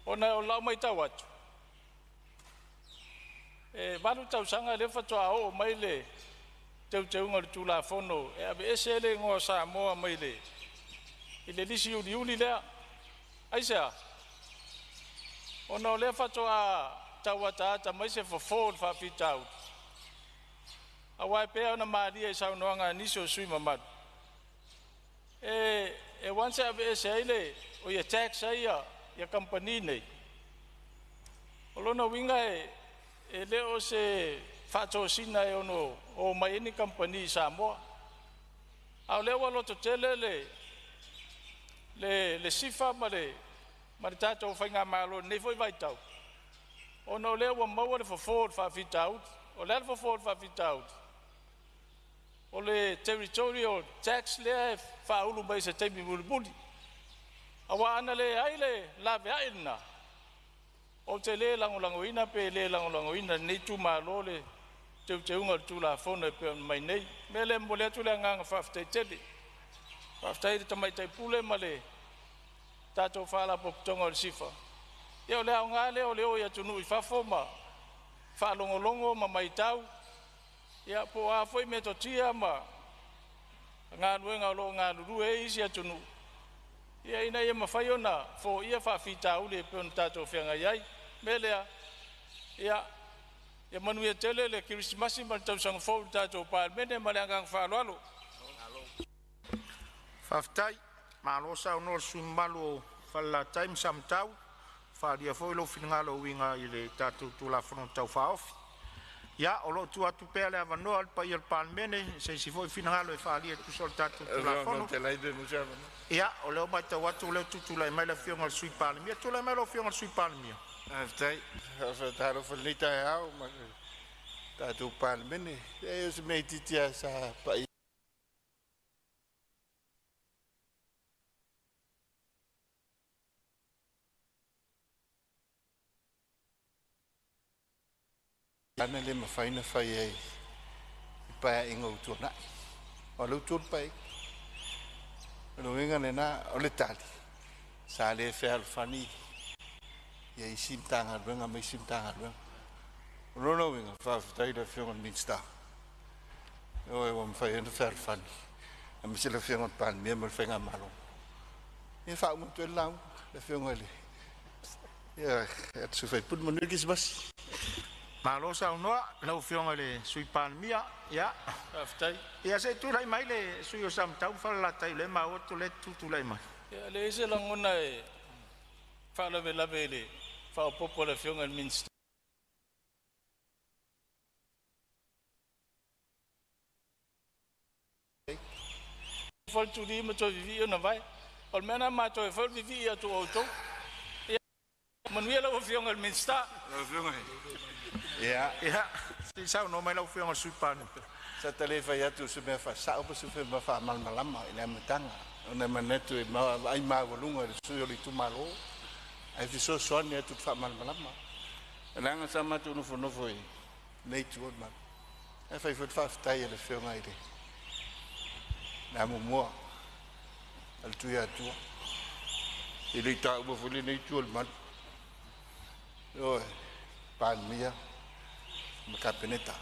O na o lau mai tau atu. E walu tau sanga le whatoa o mai le teunga le tula fono. E abe ese le ngoa Samoa mai le. I le lisi uli lea. Aisea. O na o le whatoa tau ata mai se whaford whapitau. Awai pea na maria I saunoanga nisio sui mamadu. E wanse abe ese aile o ia tax aia ia company nei. O lona winga e leo se whato sina e ono o mai eni company Samoa. Au leo aloto tele le sifa ma le tātou whainga malo nei foi vaitau. O no leo wa maua le whaford whawhitau. O leo whaford whawhitau. O le territorial tax lea whaulu mai se teimi mulibuli. Awa ana le aile la veaina. O te le langolangoina pe le langolangoina nei tu malo le teunga tu la fono pe mai nei. Mele mole tu le nganga whaftai tele. Whaftai te tamaitai pule ma le tātou whala popitonga o le sifa. Ia o le au ngā leo leo ia tunu I whafoma. Whalongolongo ma maitau. Ia po a foi me totia ma ngā nuenga o lo ngā nuru e isi atunu. Ia ina ia mawhai ona fo ia whawhita ule pe on tātou whianga iai. Melea, ia manu ia tele le kirismasi ma tau sanga fōu tātou Palemene ma le angang whaloalo. Whaftai, malo sa unor suimalu o whala taim sam tau. Wharia fōi lo whingalo winga I le tātou tula whanau tau whaofi. Ia, o lo tu atu pea le avanoa al pai al Palemene, se si foi finangalo e whaalia tu sol tatu tula whono. Ia, o leo mai tau atu, leo tutula e mai la fionga al sui Palemia, tula e mai la fionga al sui Palemia. Aftai, taro whanita e au, ma tatu Palemene, e o se mei titia sa pai. Ana le mawhaina whai e I paia inga utua nai. O le utua pai. O le winga le na o le tali. Sa le whea alwhani. Ia I simtanga ruenga mai simtanga ruenga. O rono winga whawhitai le whionga minsta. O e wa mwhai ena whea alwhani. A misi le whionga Palemene ma le whenga malo. Ia whao mutu e lau le whionga le. Ia e tsu whai put manu kismas. Malo sa unoa, lau fionga le sui Palemia, ia. Whaftai. Ia se tu lai mai le sui o sam tau whalatai le ma otu le tutu lai mai. Ia le ese langona e whalawe lawe le whaopopo le whionga minsta. Whal tu ri ma toi vivi o na vai. O le mena ma toi whal vivi a tu auto. Ia manuia lau whionga minsta. Lau whionga Ia, si sao no mai lau whionga sui Palemene. Sa tale whai atu se mea whasao pa se whai mawha malmalama I le amatanga. O ne manetu e ai mawalunga le sui o li tu malo. ai fiso soani atu fa malmalama nanga sama tu no foi nei tu man ai fai fa tai le fe mai de na mo al tu ya tu ele ta bo fuli nei tu man o pan mia ma capeneta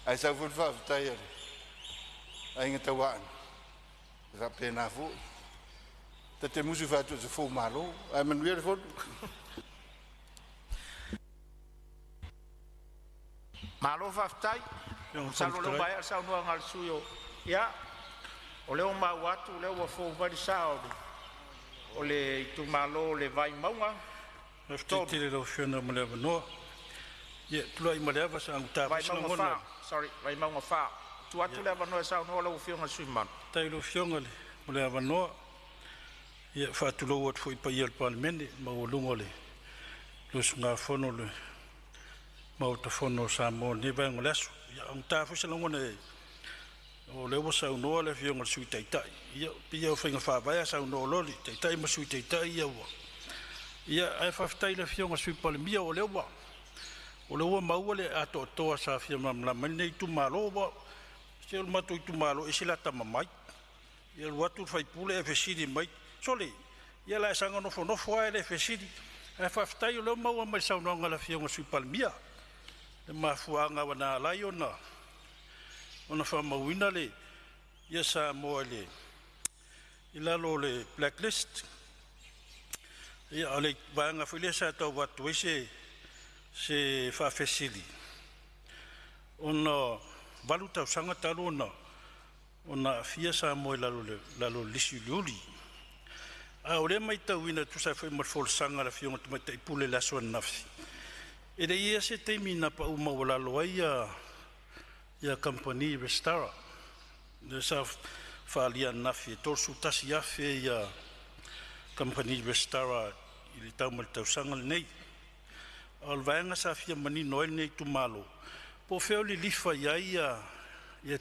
ai sa fa tai ai ngata wan za pena fu te musu fa tu fu malo ai man weer fu malo faftai salo lo bai sa no ngal suyo ya o le o ma watu le o fo vai sao o le tu malo le vai maunga sto tire lo fiona mo le no ye tu ai mo le va sa ta vai maunga sorry vai maunga fa tu atu le va no sa no lo fiona suiman tai lo fiona le mo le va no ye fa tu lo wat foi pa ye Palemene mo lungo le lo sunga fono le mau te fono Samoa ni vai ngoleso ya un ta fo se longo ne o le wo sa no le fionga sui tai tai ya pia finga fa vai sa no loli tai tai ma sui tai tai ya wa ya ai fa tai le fionga sui Palemene o le wa mau le ato to sa fiama la mane tu malo wa se o matu tu malo e sila ta mai ya watu fai pule e fesidi mai sole ya la sanga no fo le fesidi ai fa tai le mau ma sa no ngala fionga sui Palemene le mafuanga wana laiona ona fa mawina le ia Samoa le ilalo le blacklist ia ale vanga file sa to watu se fa fesili ona valuta sanga talona ona fia Samoa lalo lisiuli a ole mai tawina tu sa foi morfol sanga la fionga tu mai pule la so nafsi e de ia se temina pa uma wala loia ya company restara de sa falia nafi to su tasi afe ya company restara ili tau tau sangal nei al vanga sa fia mani noi nei tu malo po feo li lifa ya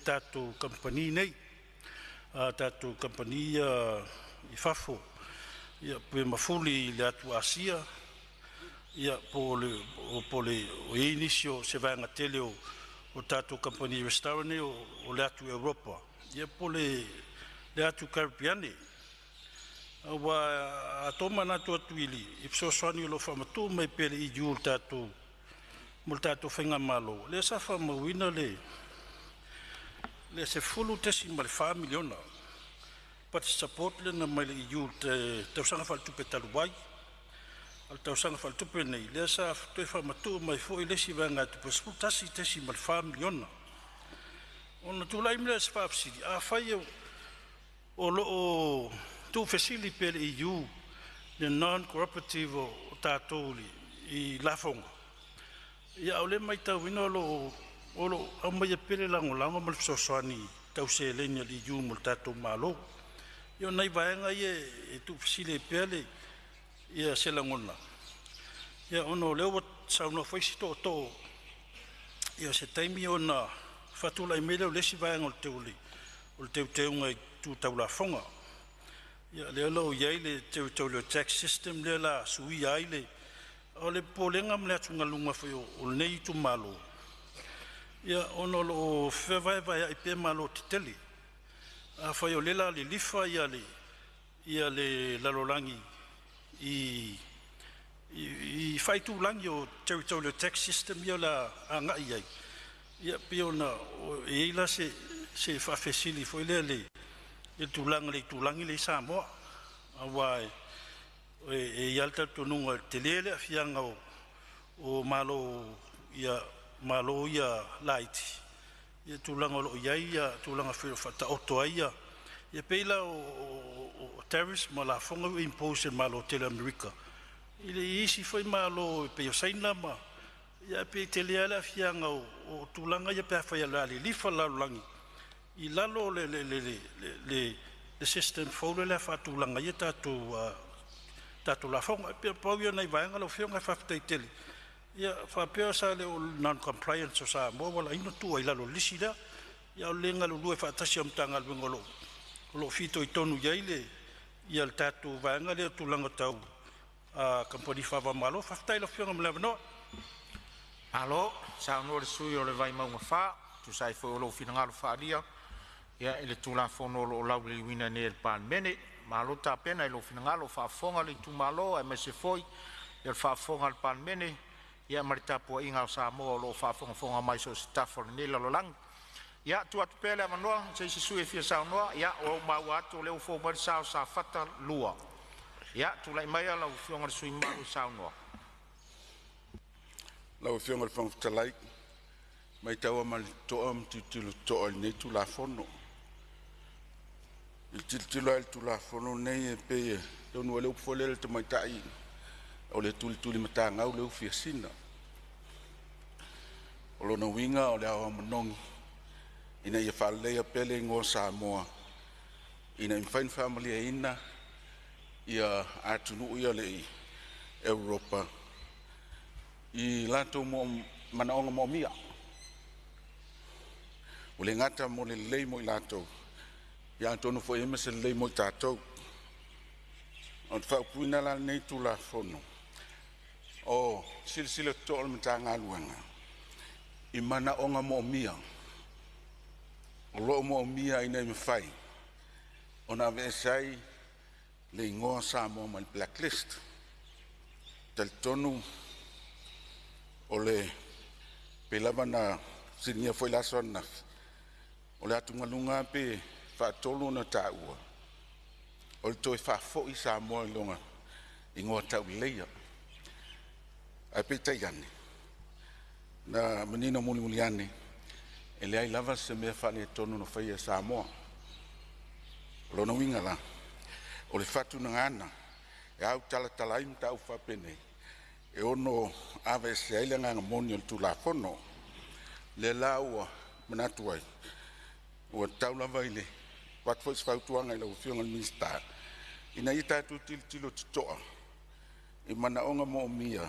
tatu company nei tatu company i fafo ya pe mafuli le atu asia ia pole o inicio se vai na tele o tato company restaurant o le atu Europa ia pole le atu Caribbean wa atoma na to tuili ipso soni lo fa matu mai pele i jul tato multato fenga malo le sa fa mo wina le se fulu tesimal fa miliona pat support le na mai i jul te sanga fa tu petaluai al tau sanga fal tupe nei le sa toi fa matu mai fo ile si vanga tu pesu tasi mal familiona ona tu lai mle sa fsi a fai o lo tu facility per EU le non cooperative o tatoli i lafong ya ole mai tau vino lo o mai pele lango mal so soani tau se le ni EU mo tatu malo yo nei vanga ye tu facility pele ia selangona ia ono leo sauno foi to ia se taimi ona fatula i mele le si vai ngol teuli o te unga tu taula fonga ia le lo ia le te tax system le la sui ai le o le polenga mle tunga lunga foi o nei tu malo ia ono lo fe vai i pe malo titeli a foi o le la le lifa ia le lalolangi i fai tu lang yo territorial tax system yo la anga ia piona e la se fa facili foi le tu lang le Samoa awai e yalta tu nunga telele fianga o malo ia light ia tu lang o ia tu lang fa ta auto ia pela o terrorist mala fonga impose malo tele America ile isi foi malo pe yo saina ma ia pe tele ala fianga o tulanga ia pe fa ia li fa la langi i lalo le system fo le fa tulanga ia tatu la fonga pe po yo nei vanga lo fianga fa tele ia fa pe sa le non compliance sa mo wala ino tu ai lalo lisida ia lenga lu fa tasi am tanga ngolo lo fito i tonu yaile ia tatu vanga le tulanga tau company whaamalo, whaftai lo whionga mle wanoa. Alo, sa no le sui o le vai maunga wha, tu sai fo lo fina ngalo whaaria, ia ele tūla whono lo lau le wina ne le Palemene, malo ta pena i lo fina ngalo whaafonga le tu malo, e me se foi, ia whaafonga le Palemene, ia maritapua inga o Samoa lo whaafonga mai so stafo le nela lo lang. Ia tu atu pele avanoa, se se sui e fia sao noa, ia o mau atu leo fo mari sao sa fata lua. Ia tu lai mai ala u fionga le sui mau sao noa. Lau whionga le whangwhitalai, mai taua mali toa mtitilu toa nei tu la whono. I titilu ai tu la whono nei e peye, tau nua leo pwholele te mai tai, o le tuli mata ngau leo fia sina. O lona winga o le awa manongi, ina ia whalea pele ngō Samoa, ina imwhain family e ina, ia atunu ia le i Europa, i lato mo manaonga mo mia. O le ngata mo le lei mo i lato. Ia tonu fo eme se lei mo i tātou. O te whaupuina la nei tu la whono. O silisila toa le mata ngā luanga. I manaonga mo mia. O loo mo mia i nei mawhai. O na vesai le ingoa Samoa ma le blacklist. Tal tonu o le pelama na sinia foi la sona o le atunga lunga pe fa tolu na taua o le toi fa fo i Samoa longa ingoa tau leia ai pe taiani na menina muli ane ele ai lava se me fa le tonu no fai Samoa lo no winga la o le fatu na ngana e au tala im tau fa pene e ono ave se aile nganga moni tu la fono le laua manatu ai o tau lava ile wat foi sfautuanga ile o fionga minsta ina ita tu tilo toa i mana onga mo mia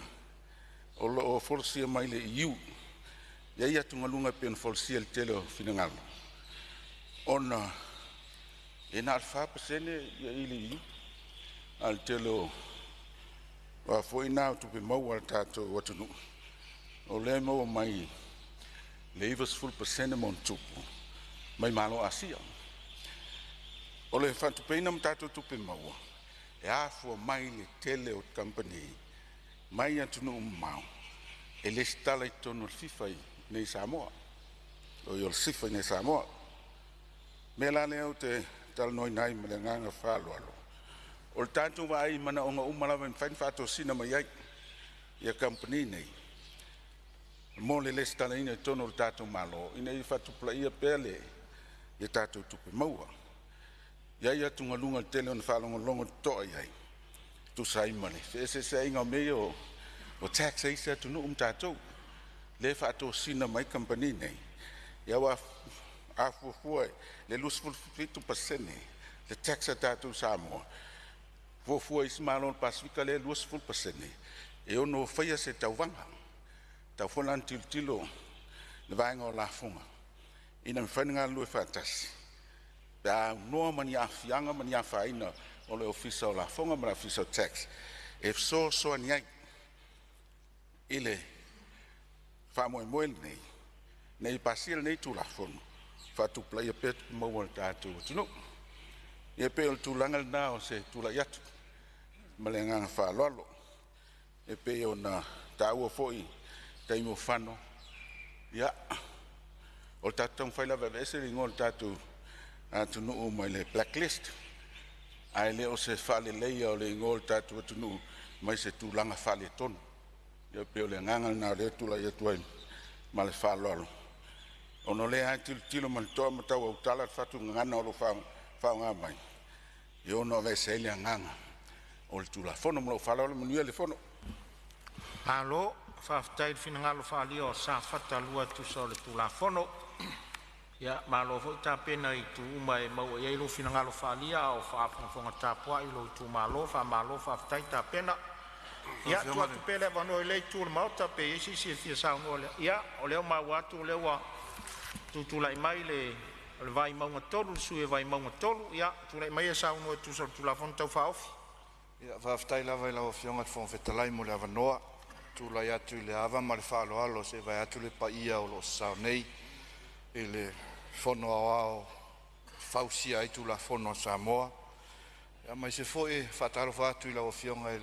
o lo o forsia mai le iu ia ia tungalunga pen forsia le tele finangalo ona ina alfa pesene ia ile iu al telo wa foi na tu pe mau al tato watunu o le mo mai levers full percent mon tupu mai malo asia o le fatu pe na tato tu pe mau e a fo mai le tele o company mai atunu mau e le stala i tonu fifa nei Samoa o yo fifa nei Samoa me la le o te tal noi nai me le nganga falo alo o tanto vai mana onga umala ven fain fato sina mai ai ia company nei mo le lestala ina tono tato malo ina i fatu pla ia pele ia tato tupe maua ia tunga lunga tele on falongo longo to ai tu sai mane se inga meio o tax isa tu no tato le fato sina mai company nei ia wa afu foi le lusful 50% le tax tato Samoa Fua ismalon pasifika le luas full pasene. E ono faya se tauwanga. Tau folan tilo le vainga o la funga. Ina mwhaninga lue fatasi. Pea noa mani afianga mani afaina o le ofisa o la funga mani ofisa o tax. E so aniai. Ile whamoe moel nei. Nei pasil nei tu la funga. Fatu playa pet mawal tatu. Tino. Ia pe o tulangal na o se tula yatu. Malenga whalolo. E pe o na taua foi taimo whano. Ia. O tatong whaila vevese ringo o tatu atu nuu mai le blacklist. Ai le o se whale leia o le ingo o tatu atu nuu mai se tulanga whale tonu. Ia pe o le ngangal na le tula yatu ai ma le whalolo. Ono le ai tilo man toa matau au tala fatu ngana o lo whao ngā mai. I ono ve se ele nganga o le tula fono mo fala o manuia le fono alo fa ftai fina ngalo fa lio sa fata lua tu so le tula fono ya malo fo ta pena i tu mai mo ye lo fina ngalo fa lia o fa fonga ta poa i lo tu malo fa ftai ta pena ya tu atu pele va no le tu le mauta pe isi si sa no le ya o le ma wa tu le wa tu lai mai le vai maunga tolu, sue vai maunga tolu, ia, tu lai mai sa uno tu so tu la fon tau whaofi. Ia whaftai lava I lawa fionga te whonwhetalai mo le avanoa. Tūlai atu I le ava ma le whaaloalo se vai atu le paia o lo sao nei. I le whono ao whausia ai tūla whono Samoa. Ia mai se foe whataro whatu I lawa fionga I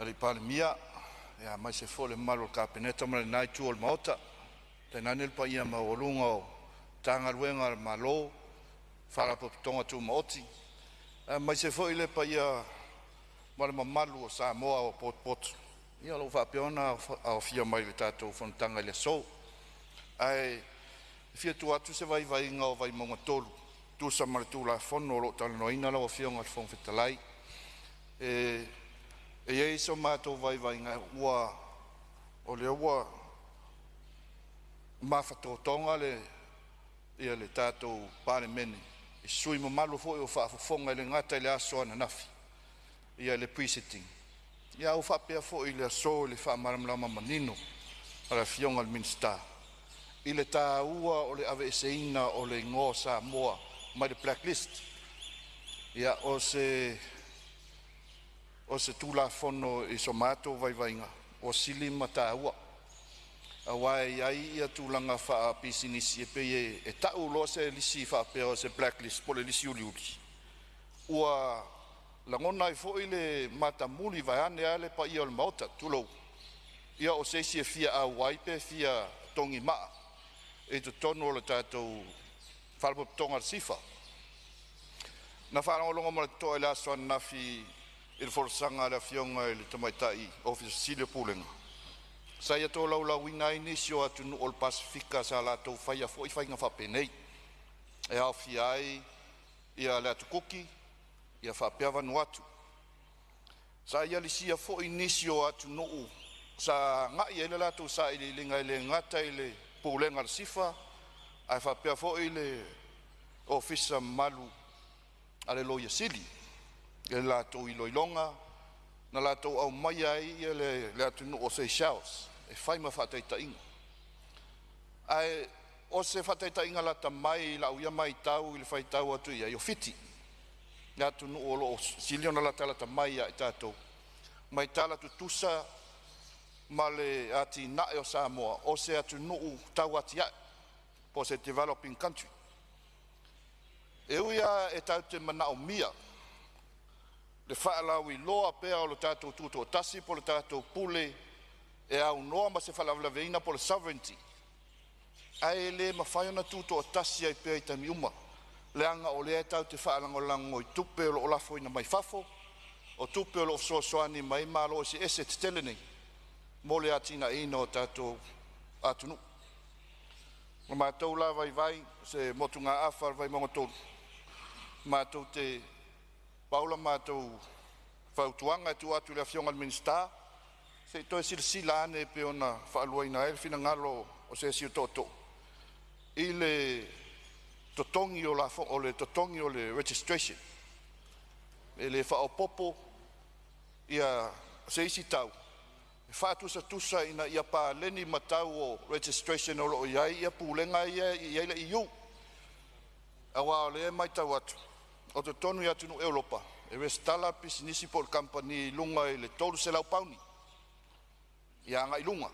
le Palemene. Ia mai se foe le malo kapeneta ma le nai tu o le maota. Te nane le paia ma o lunga o tanga luenga le malo. Wharapotonga tu maoti. Mai se foe le paia ma le mamalu o Samoa o pot. Ia lo whapeona au fia mai le tātou Fonotaga I le so. Ai, fia tu atu se vai inga o vai maunga tolu. Tu sa mare tu la fono lo tala noina la o fionga le whonwhetalai. E so mātou vai inga ua o le ua mawhatotonga ia le tātou Palemene. I sui mamalu fo o whaafonga le ngata le aso ana nafi. Ia le pre-sitting. Ia o whapea fo I le aso le whaamaramlama manino ala fionga le minsta. I le tā ua o le ave eseina o le ngō Samoa mai le blacklist. Ia o se tūla fono I so mātou vaivainga o sili ma tā ua. Awai iai ia tūlanga wha pisinisi e peye e tau lo se lisi whapea o se blacklist po le lisi uliuli. Ua langona I fo I le matamuli vai ane ale pa ia o le maota tulou. Ia o seisi e fia a waipe fia tongi maa. E tu tono le tātou whalapoptonga sifa. Na whanangolonga ma le toa le aso nafi I le forosanga le fionga I le tamaitai office Silio Pulenga. Sa ia tō lau ina inisio atu nu o le Pasifika sa la tō whaia fo I whainga whapenei. E au fiai ia le atu kuki. Ia whapea Vanuatu. Sa ia li sia fo inisio atu nuu. Sa ngai ele lato sa ili linga ile ngata ile pulenga le sifa. Ai whapea fo ile ofisa malu ale loia sili. Ele lato iloilonga. Na lato au mai ai ele atu nuu o Seychelles. E whaima whataita inga. Ai o se whataita inga lata mai la uia mai tau ili whaitau atu ia o fiti. Nga tu nu o siliona la tala mai ai tātou. Mai tala tu tusa ma le ati nae o Samoa. O se atu nuu tau ati ai. Po se developing country. E uia e tau te manao mia. Le whaalau I loa pea o le tātou tuto o tasi po le tātou pule. E au noa ma se whalawlaveina po le sovereignty. Ai le ma whaiona tuto o tasi ai pea I tami uma. Leanga o lea tau te whaalangolango I tupe o lo olafo ina mai fafo, o tupe o lo soasoani mai malo si ese te tele nei, mo le atina ino o tātou atunu. O mātou la vai, se motunga awhar vai mongotou, mātou te paula mātou whautuanga tu atu lea fionga le minsta, se toi sila ane pe ona whaaluaina el fina ngalo o se si o toto. I le totongi o la o le totongi o le registration. E le whaopopo ia seisi tau. E whaatusa ina ia Palemene matau o registration o lo iai ia pulenga ia le iu. Awa o le mai tau atu. O te tonu ia tunu Europa. E restala pisinisi po le company lunga I le tolu se lau pauni. Ia ngai lunga.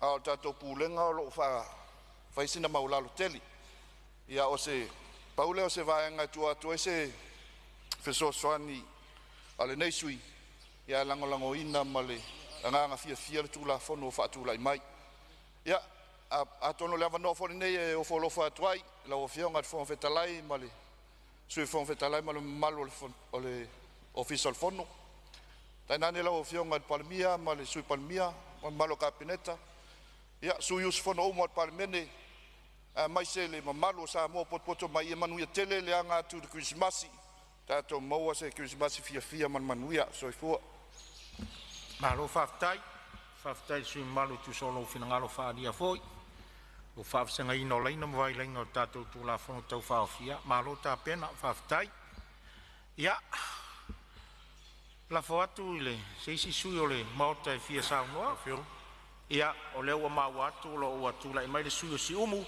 A o tato pulenga o lo whaisina maulalo teli. Ia o se paule o se vaenga tu e se fesosoani ale nei sui. Ia langolango ina male anganga fia le tula fono whaatulai mai. Ia a tono le avanoa fone nei e o folofa atuai la o fionga te whonwhetalai male sui whonwhetalai male malu o le official fono. Tainane la o fionga te Palemene male sui Palemene malo kapineta. Ia sui us fono umo te Palemene. Mai se le mamalu sa mo poto mai e manuia tele le anga tu de Christmasi. Tato maua se Christmasi fia man manuia so fo. Malo faftai sui malu tu solo fina ngalo faadia foi. O fafsenga ino leina mwai leina o tato tu la fono tau fafia. Malo ta pena faftai. Ia. La foatu ile seisi sui ole maota e fia sa noa. Ia o leo maua atu lo o atu la i mai le sui o si umu.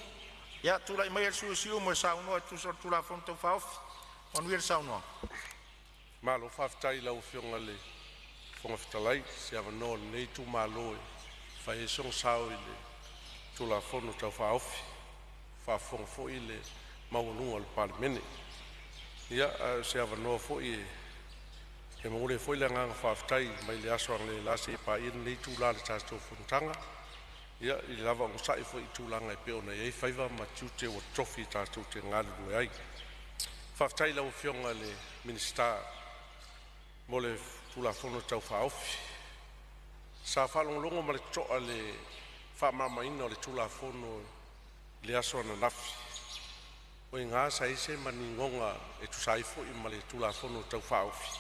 Ia tula i mai le sui o si umu e sa noa tu so tu la fono tau faofi. Manuia le sa noa. Malo whaftai lau whionga le whangawhitalai se awa noa nei tu malo e whai e song sao i le tula whono tau whaofi whawhonga fo i le maununga le Palemene. Ia se awa noa fo i he maure fo i le nganga whaftai mai le aso ang le lase e pa i nei tu la le tātou Fonotaga. Ia i lava ngusai fo i tūlanga e peo nei e whaiva ma tiute o trofi tātou te ngalu e ai. Whaftai lau whionga le minister mo le tula whono tau whaofi. Sa whalongongo ma le toa le whamamaina o le tula whono le aso ana nafi. O i ngā sa ise mani ngonga e tu saifo i ma le tula whono tau whaofi.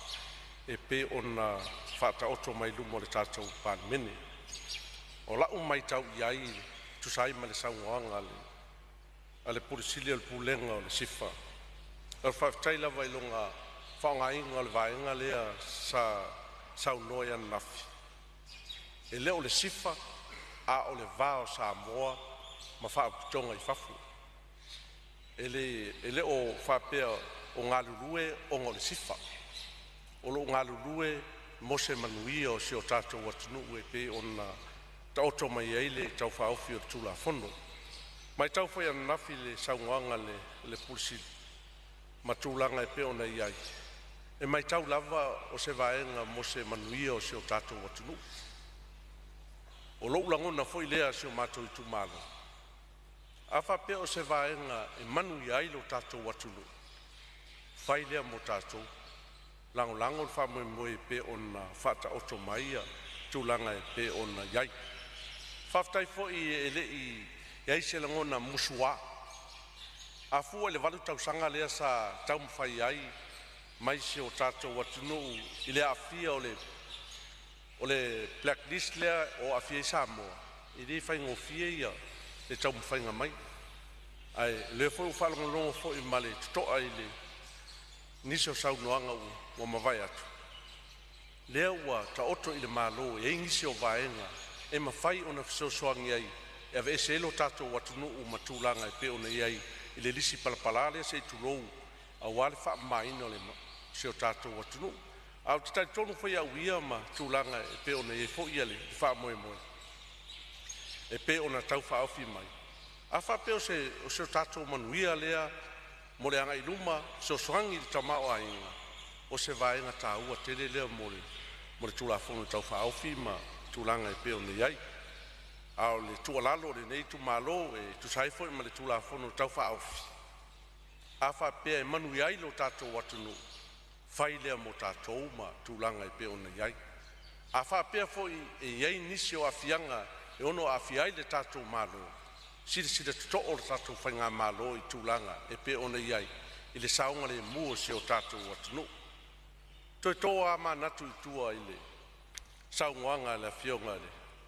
E pe ona whata oto mai lumo le tātou Palemene. O lau mai tau iai tu sai ma le sauanga ale purisili o le pulenga o le sifa. Al whaftai lava i longa whaongainga o le vaenga lea sa saunoe an nafi. E leo le sifa a o le vao Samoa ma whaaputonga i whafu. E leo whapea o ngā lulue o ngā le sifa. O lo ngā lulue mose manuia o si o tātou atunu e pe ona ta oto mai eile tau whaofi o tula whono. Mai tau whai an nafi le saunga le pulsi matulanga e pe ona iai. E mai tau lava o se vaenga mo se manuia o se o tātou atunu. O lo ulangona foi lea se o mātou i tumalo. A whapea o se vaenga e manu iai lo tātou atunu. Whai lea mo tātou. Lango le whamoe pe ona whata oto maia tūlanga e pe ona iai. Whaftai fo i ele i iai se langona musua. A fua le walu tau sanga lea sa tau mwhai ai mai se o tātou atunu i le awhia o le blacklist lea o awhia i Samoa. I le whai ngofia ia le tau mwhainga mai. Ai le fo whalongonongo fo i male tutoa i le nisi o saunoanga ua mawai atu. Lea ua ta oto i le malo e ingisi o vaenga e mawhai o na fisosoangi ai e ave ese elo tātou atunu u matulanga e pe o na iai i le lisi palapalale se i tulou a wale wha maina o le se o tātou atunu. Au te tai tonu whai au ia ma tūlanga e pe o na iai fo ia le wha moe moe. E pe o na tau wha awhi mai. A wha pe o se o tātou manuia lea mo le anga i luma se o soangi li tamao a inga. O se vaenga tā ua tele lea mo le tula whono tau whaofi ma tūlanga e peo ni iai. Ao le tualalo le nei tu malo e tu saifo ma le tula whono tau whaofi. A wha pea e manu iai lo tātou atunu. Whai lea mo tātou ma tūlanga e peo ni iai. A wha pea fo e iai nisi o awhianga e ono awhiai le tātou malo. Sida tuto o le tātou whainga malo i tūlanga e peo ni iai. I le saunga le mua se o tātou atunu. Toi toa ma natu i tua i le saunga le fionga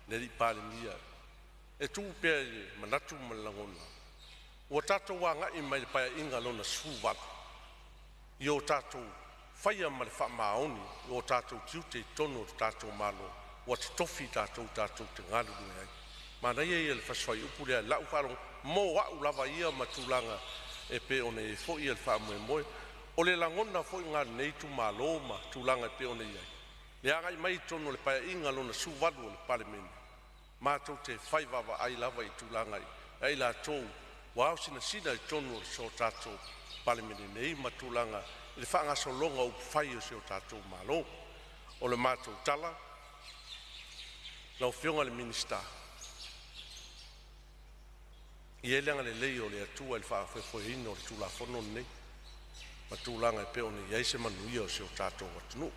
le li Palemene. E tu pea i manatu malangona. O tātou wanga i mai le paia inga lona suwak. I o tātou whaia ma le wha maoni. I o tātou tiute i tono o tātou malo. O te tofi tātou te ngalu ai. Mana ia i le whaswai upulea lau wharong mo wau lava ia matulanga e pe one e fo i le wha moe moe. O le langona fo i ngā nei tu malo ma tūlanga pe ona iai. Le angai mai tono le paia inga lona suwalu o le Palemene. Mātou te whaiwawa ai lava i tūlanga i. Ai la tōu, wao sina i tono le so tātou Palemene nei ma tūlanga. Le whaanga so longa u whai o se o tātou malo. O le mātou tala, lau whionga le minister. I elenga le leo le atua i le whaafefoehina o le tūla whono nei. Ma tūlanga e peo nei eise manuia o se o tātou atunu.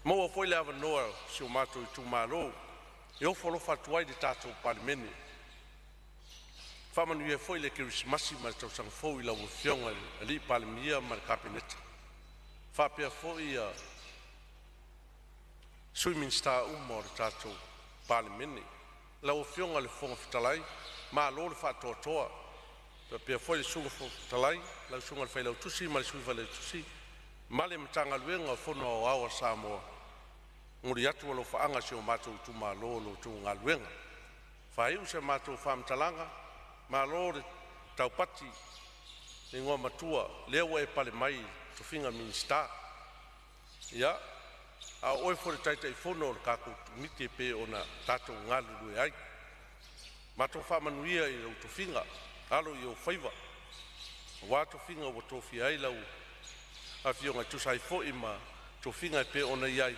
Maua foi le awa noa se o mātou i tūmalo, e o wholofa atuai le tātou Palemene. Whamanuia foi le kirismasi ma le tausanga fau i lau whionga li Palemene ma le kapineta. Whapea foi a swimming star uma o le tātou Palemene. Lau whionga le whonga fitalai, ma lo le whatoatoa. Pea foi le sunga talai, lau sunga le whailau tusi, ma le suiva le tusi. Ma le matanga luenga whono o awa Samoa. Nguri atu alo whaanga se o mātou tuma lo tu ngā luenga. Whaiu se mātou whamtalanga, ma lo le taupati, le ngoa matua, lewa e pale mai, to whinga minister. Ia, a oe fore taita I fono o le kako miti pe o na tātou ngalu rue ai. Mato whamanuia I rau tofinga, alo I o whaiva. Wā tofinga o tofi ai lau, a fionga tusai fo I ma tofinga pe o na iai.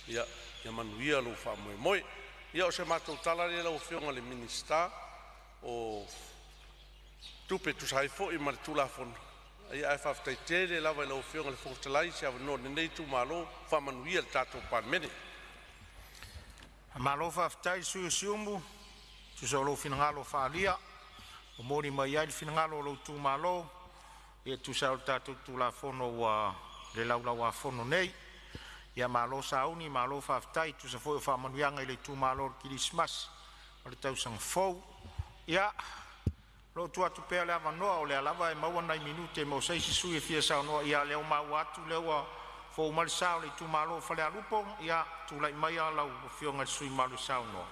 Ia, ia manuia lo whamoe moe. Ia o se mato talare lau fionga le minista o tupe tusai fo I ma le tulafono. Ia e whaftai tere lawa lau fionga le whotalai se awa no nei tu malo whamanuia le tātou Palemene. Malo whaftai siumu, tusolo finangalo whaalia, o mori mai ai finangalo lo tu malo, ia tusao tātou tulafono wa le laula wa fono nei, ia malo sauni, malo whaftai, tusafo o whamanuianga I le tu malo Kirismas, o le tausang fau, ia lo tu atu pea le avanoa o le alava e maua nai minute mo seisi sui e fia sao noa ia leo mau atu leo fo umali sao le tu malo fale alupo ia tu lai mai a lau o fionga sui malu sao noa.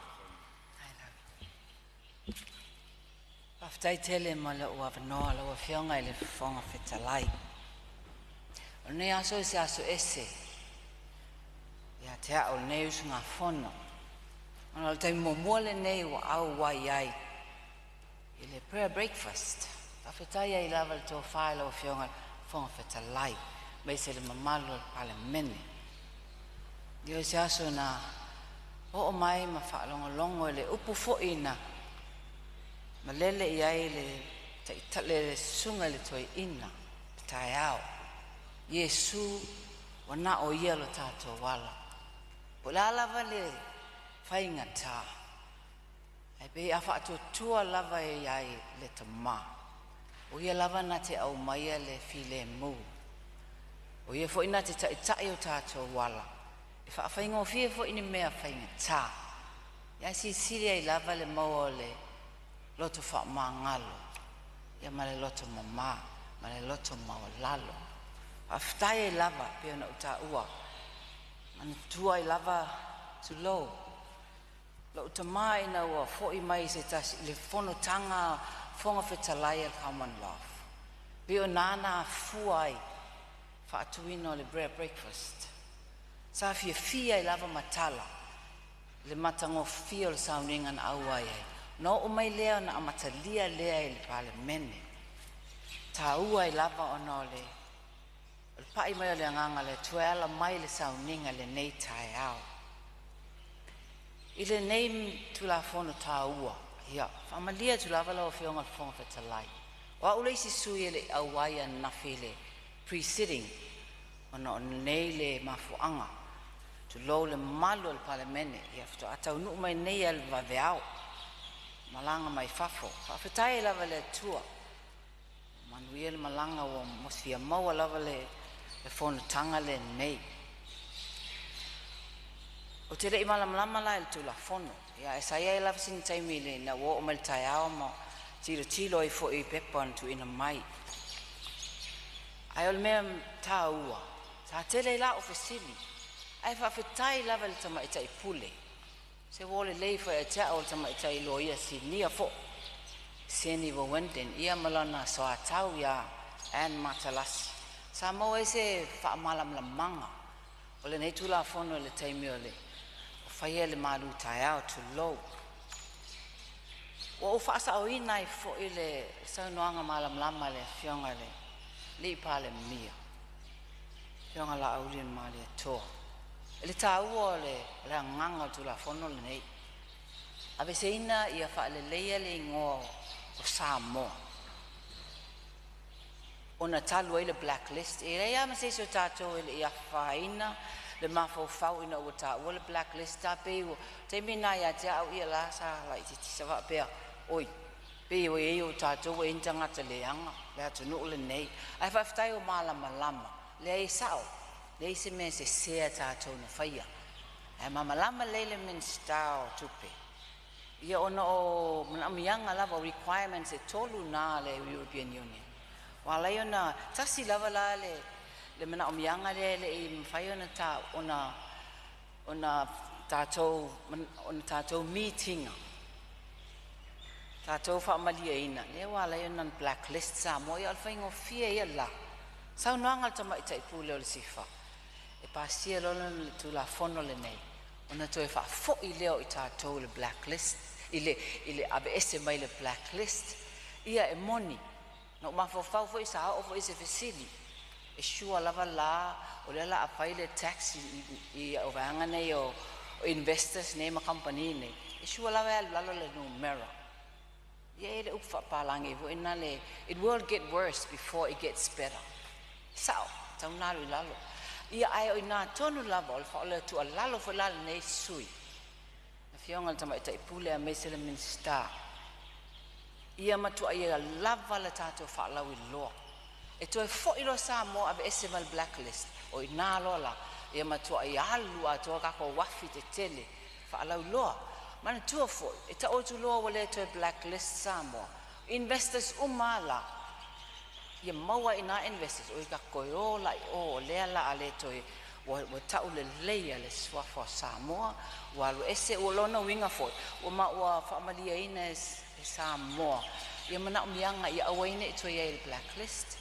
Paftai tele ma le o avanoa lau o fionga I le fonga fetalai. O ne aso se aso ese ia te a o ne usunga fono. Ona le taimi mo le nei o au wai ai I le prayer breakfast. Whawhetaya I lava le tō whaela o fionga whonga whetalai. Mai se le mamalu al Palemene. Dio se aso na o mai ma whaalongo le upu fo'ina. Ma lele I ai le sunga le toi ina. Tai au. Yesu wana o ia lo tātou wala. Po la lava le whaingata. Ai pe a whaatotua lava e iai le tama. O ia lava na te au maia le file mu. O ia fo ina te tai o tātou wala. E whaawhaingo fie fo ini mea whainga tā. Ia si siri ai lava le maua le loto wha maa ngalo. Ia ma le loto mama, ma le loto maua lalo. Whaftai ai lava pe ona uta ua. Manu tua ai lava tu low. Lo tamai na wa foi mai se tasi le Fonotaga fonga fetalai al Commonwealth. Bio nana fuai fa atuino le breakfast. Sa fia I lava matala. Le matango fia le sauninga na auai ai. No o mai leo na amatalia lea I le Palemene. Ta ua I lava ono le pai mai le nganga le tuela mai le sauninga le nei tai au. I le nei tula fono tāua, ia, whamalia tula wala o whionga whonga whetalai. Wa ule isi sui le awaia nafi le preceding, ona o nei le mafuanga, tu lo le malu al Palemene, ia fito atau nu mai nei al vaveau, malanga mai fafo, whawhetai lava le tua, manuia le malanga o mosfia maua lava le Fonotaga le nei. O te rei malamlama la il tula fono. Ia e saia e lava sin taimi le na wo o mal tai ao mo tilo I fo I pepa tu ina mai. Ai ol mea tā ua. Sa tele la ofesili. Ai whawhetai lava le tama ita I pule. Se wole lei fo e tea o le tama ita I loia si nia fo. Seni wa wenden. Ia malana soa tau ia an matalasi. Samoa e se wha malamlamanga. O le nei tula fono le taimi o le. Whaia le malu tai au tu low. O whaasa o ina I fo I le saunoanga malamlama le fionga le li Palemene. Fionga la aurien ma le toa. E le tā ua le nganga tu la fono le nei. Awe se ina ia wha le leia le ingoa o Samoa. Ona talu ai le blacklist. E reia ma se so tātou le ia whaina. Le mafau ina ua tā ua le blacklist tā peo. Te mina ia te au ia la sa lai te tisa wha pea. Oi, peo e o tātou e intangata le anga. Le atu nuu le nei. Ai whaftai o malama lama. Le e sao. Le se me se sea tātou na whaia. Ai mama lama leile min stao tupe. Ia ona o manamianga lava requirements e tolu nā le European Union. Wala ona tasi lava la le mana omianga le I mwhai ona tā ona tātou meetinga. Tātou whaamalia ina. Le wala ona blacklist Samoa. Ia alwhai ngofia ia la. Sau noanga tama I tai pūleo le sifa. e pasia lona tu la fono le nei ona to e fa fo I leo I tātou le blacklist ile abe ese mai le blacklist ia e moni no mafofau fo isa o fo ise fesili e shua lava la o le la apai le tax I o vanga nei o investors nei ma company nei e shua lava lalo le numero ia ele ufa palangi vo inale it will get worse before it gets better sao taunalu lalo ia ai o ina tonu lava o le fa le tu lalo fo lalo nei sui na fionga tama ita ipule a mesele minsta ia matu ia lava le tato fa lawi lo e to e fo ilo Samoa ave ese mal blacklist o ina lola ia matu ia alu a to ka ko wafi te tele fa lawi lo mana tu fo e ta o tu lo wale to blacklist Samoa investors umala ia maua ina investors o ka ko la o le ala ale to wa tau le leia le swafo Samoa wa lo ese o lona winga fo o ma wa fa malia ina Samoa ia mana umianga ia awaine to ia blacklist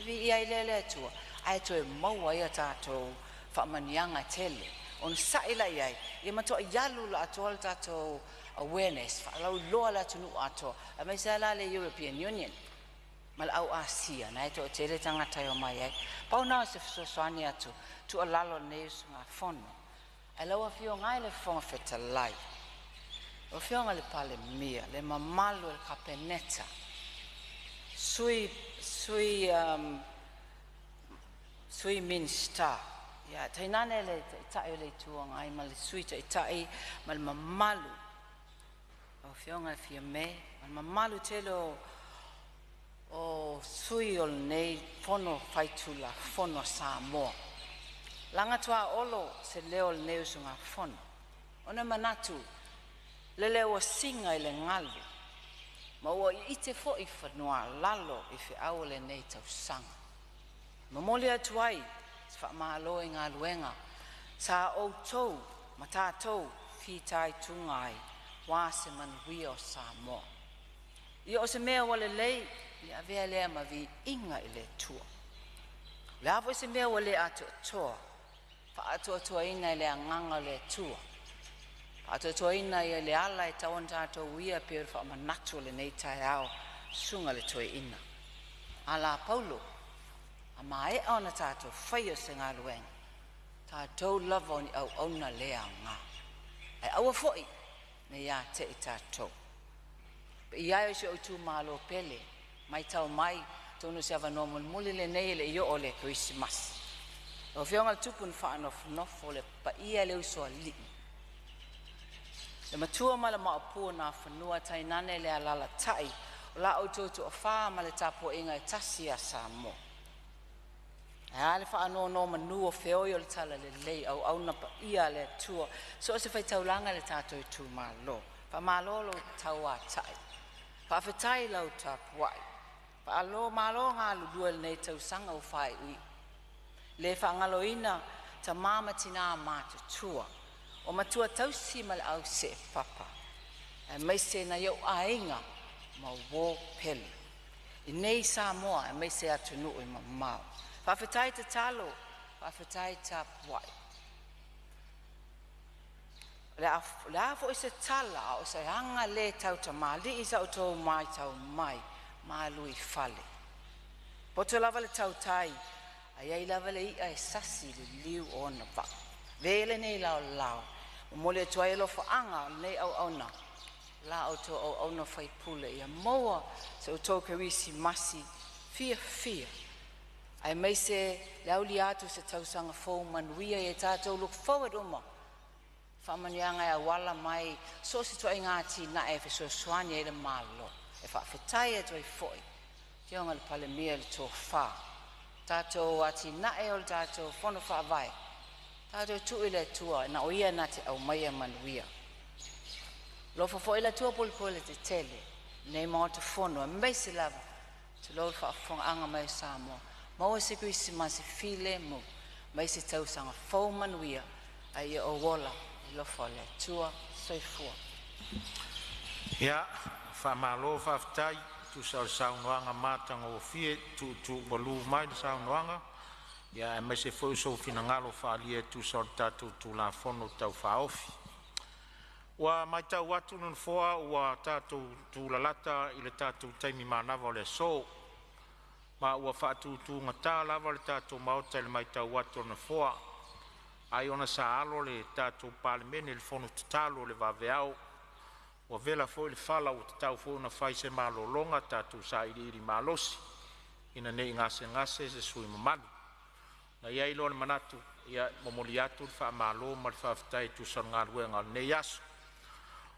vi ia ile tu ai to maua ia tato fa manianga tele on saila ia mato yalu la atol tato awareness fa lo la tunu ato a mai sala le European Union mal au Asia na to tele tanga tayo mai pa na se so swani atu tu alalo news nga fono alo afio ngai le fon fetalai o fio ngai le Palemene le mamalo le capeneta sui minsta ya tainane le tai le tuang ai mal sui tai mal mamalu o fionga fia me mal mamalu telo o sui ol nei fono faitula fono Samoa langa tua olo se leo le nei sunga fono ona manatu le leo singa ile ngalu ma o ite fo I fanua lalo I fe aole nei tau sanga mamoli atuai fa malo inga luenga sa o tou mata tou fi tai tungai wa se man wio Samoa I o se mea wale lei ia vea lea ma vi inga ile tua le avo se mea wale ato toa fa ato toa ina ile anganga le tua ato toa ina ia le ala e tawon tato wia per fa manatu le nei tai ao sunga le toa ina ala Paulo ama e ona tato whaio se ngā luenga tato lava oni au ona lea ngā ai aua foi me ia te I tato pe ia se o tu malo pele mai tau mai tonu se ava normal muli le nei le io o le Christmas o fionga tupun whaano fnofo le pa ia le uso li le matua mala maapua na whanua tai nane le alala tai o la o toto o wha ma le tapo inga e tasi a Samoa ale whaano no manu o feo yo le tala le lei au na pa ia le tua so se whai taulanga le tato I tu malo pa malo lo tau a tai pa whetai lau tapuai pa alo malo ngā ludua le nei tau sanga o whai ui le whangalo ina ta mama tina mata tua o matua tau si mal au se papa e mai se na iau ainga ma wo pele I nei Samoa e mai se atunu I mamau whawhetai te talo whawhetai tapuai le afo I se tala o se hanga le tau ta mali I sa o tau mai tau mai ma lui fale poto lava le tau tai ai lava le I ai sasi le liu o na va vele nei lao o mole tuai lo anga nei au na la o to au na fai pule ia moa se o tau kerisi masi fia ai mai se lauli atu se tau sanga fo manuia e tatou look forward uma whamanianga e wala mai so se tuai ngāti na e so swani e le malo e whawhetai e tuai foi Kionga le Palemene le tō whā tatou ati na e o le tatou fono whaavai tatou tu I le tua na o ia na te au mai a manuia lofo fo I le tua pole te tele nei mao te fono e mai se lava te lolo whaafonga anga mai Samoa maua se Christmas file mo mai se tau sanga fau manuia ai o wola I lofo le tua soifua ia whamalo whaftai tu saunoanga matanga o fie tu bolu mai le saunoanga Ia e mai se foi so fina ngalo whaalia tu sorta tu la fono tau whaofi. Wa mai tau watu nun foa ua tātou tu la lata i le tātou taimi manawa le so. Ma ua whaatu tu ngata lava le tātou maota le mai tau watu nun foa. Ai ona sa alo le tātou Palemene le fono tatalo le vaveao. Ua vela foi le fala o tatau foi na fai se malolonga tātou sa iri malosi. Ina nei ngase se sui mamalu. Na ia ilo le manatu, ia momoli atu le wha malo ma le whawhitai tu son ngā luenga le nei aso.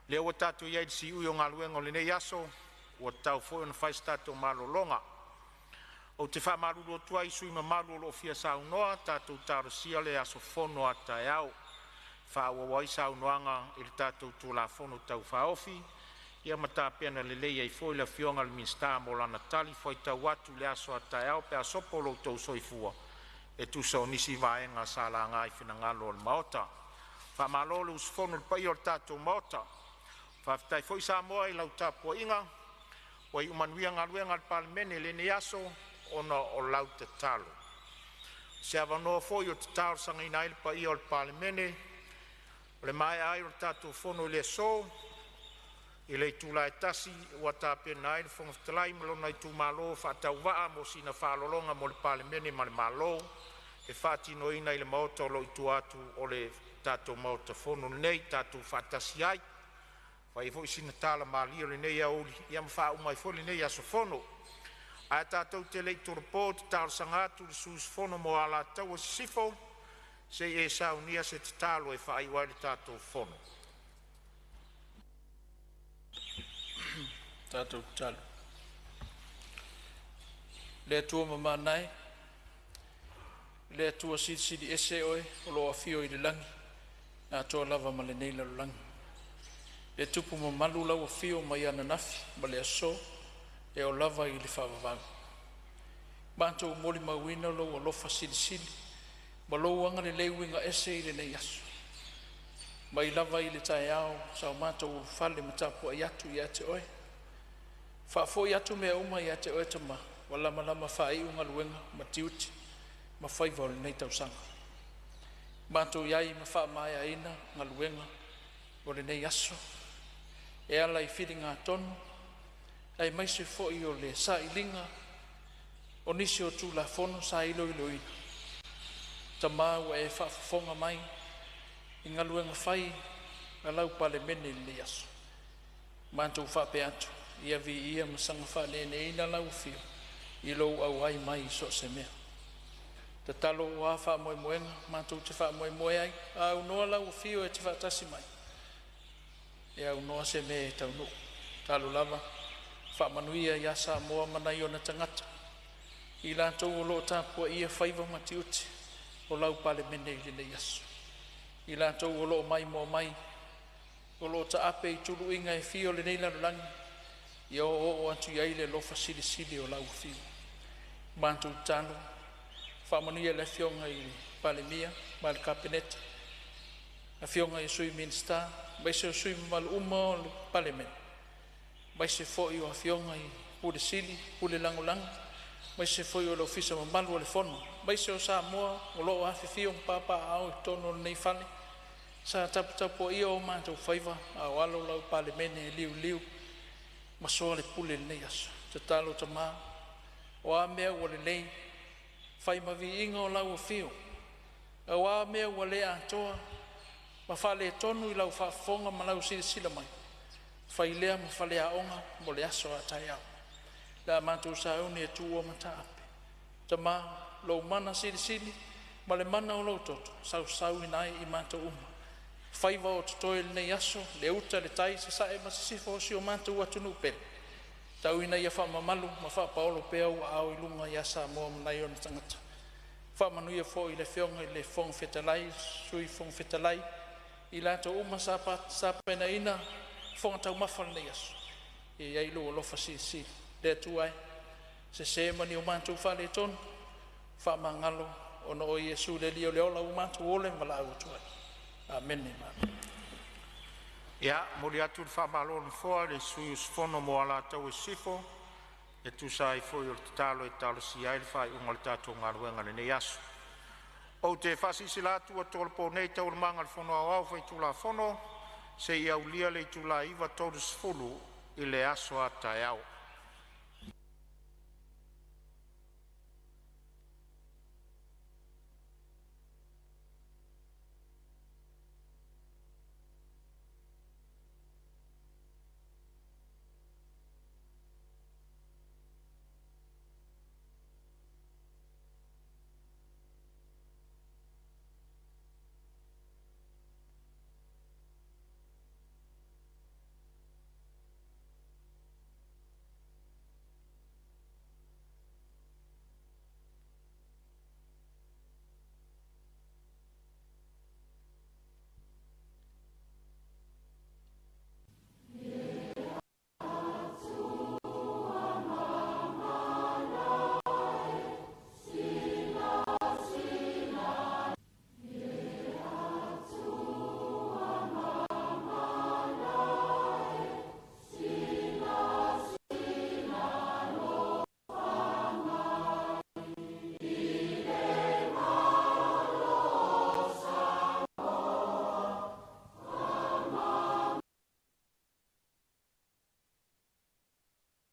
Lea ua tatu ia i si ui o ngā luenga le nei aso, ua tau foi na whais tatu malolonga. O te wha maruru o tua i sui mamalu o fia sa unoa, tatu tarasia le aso fono a tai au. Wha ua wai sa unoanga i le tatu tu la fono tau whaofi, ia mata pena le leia i foi la fionga le minsta mo lana tali foi tau watu le aso a tai au pe a sopolo tau soifua. E tu so nisi vaenga sa la ngai fina ngalo le maota. Wha malolo usfono le pai o le tatou maota. Wha fitai foi Samoa i lau tapua inga, wa i umanuia ngaluenga le Palemene le ne aso ona o lau te talo. Se avanoa foi o te talo sanga ina i le pai o le Palemene, le mai ai o le tatou fono le so, i le tula e tasi ua tāpena ai le whangaftalai malona i tū malo whaatau waa mo sina whaalolonga mo le Palemene ma le malo e whaatino ina i le maota o lo i tu atu o le tātou maota fono nei tātou whaatasi ai whai fo i sina tāla maalia le nei auli ia ma wha umai fo le nei aso fono a tātou te lei to report tāla sangatu le sus fono mo ala tau o sifo se e saunia se te tālo e whai wai le tātou fono. Tātou talo. Le tua mamanai, le tua sidi ese oe, o loa fio i le langi, a toa lava ma le neila lo langi. Le tupu mamalu lau fio mai ana nafi, ma le aso, e o lava i le whawavagu. Bantou moli mawina lo o lofa sidi, ma lo anga le leuinga ese i le nei aso. Mai lava i le tae ao, sao mātou fale matapu ai atu i ate oe. Whaafoi atu mea uma i ate oe tama, wala malama whaai unga luenga, ma tiuti, ma whaiva o le nei tausanga. Mātou iai ma wha mai aina, ngā luenga, o le nei aso. E ala i whiri ngā tonu, ai maise fōi o le sa ilinga, o nisi o tū la fono sa ilo ilo ina. Tama ua e whaafonga mai, i ngā luenga whai, a lau Palemene le aso. Mātou whaape atu. Ia vi ia masanga whale ne ina lau fio, i lou au ai mai so se mea. Te talo o a wha moe moenga, mātou te wha moe moe ai, a au noa lau fio e te wha tasi mai. E au noa se mea e tau no. Talo lava, wha manuia i a Samoa manai o na tangata. I lātou o loo tāpua ia whaiva matiuti, o lau Palemene i le yasu. I lātou o loo mai mo mai, o loo ta ape i tulu inga e fio le neila langi, ia o atu iai le lofa sili o lau fiu. Mātou talo, whamanuia le fionga i Palemene, ma le kabineta. A fionga i sui minsta, baise o sui malu uma o le Palemene. Baise foi o a fionga i pule sili, pule langolang, baise foi o le ofisa mamalu o le fono. Baise o Samoa, o loo afi fio papa au i tono nei fale. Sa tapu ia o mātou whaiva, a walo lau Palemene liu. Masoa le pule le nei aso, te talo ta maa, o a mea ua le nei, whai mavi inga o lau o fio, o a mea ua le atoa, ma whale tonu i lau whaafonga ma lau sila mai, whai lea ma whale a onga mo le aso a tai au, la mātou sa auni e tua mata ape, ta maa, lou mana sili, ma le mana o lau toto, sau inai i mātou uma, whaiva o tutoe le nei aso, le uta le tai se sae ma sifo si o mātou atunu pere. Tau ina ia wha mamalu, ma wha paolo pea ua au i lunga ia Samoa manai o na tangata. Wha manuia fo i le whionga i le fong fetalai, sui fong fetalai, i lato uma sapena ina, fonga tau mafa le nei aso. I iailu o lofa si, le tuai, se mani o mātou wha le tonu, wha mangalo, ono o Iesu le lio leola o mātou ole mala au tuai. Amen. Ia, mori atu le whamalonu foa, le sui usfono mo ala tau e sifo, e tu sa i foi o le talo e talo si ai le whai unga le tātou ngā ruenga le nei asu. O te whasisi la tua tōle pō nei tau manga le whono au whai tūla whono, se i au lia le tūla iwa tōle sfulu i le aso a tai au.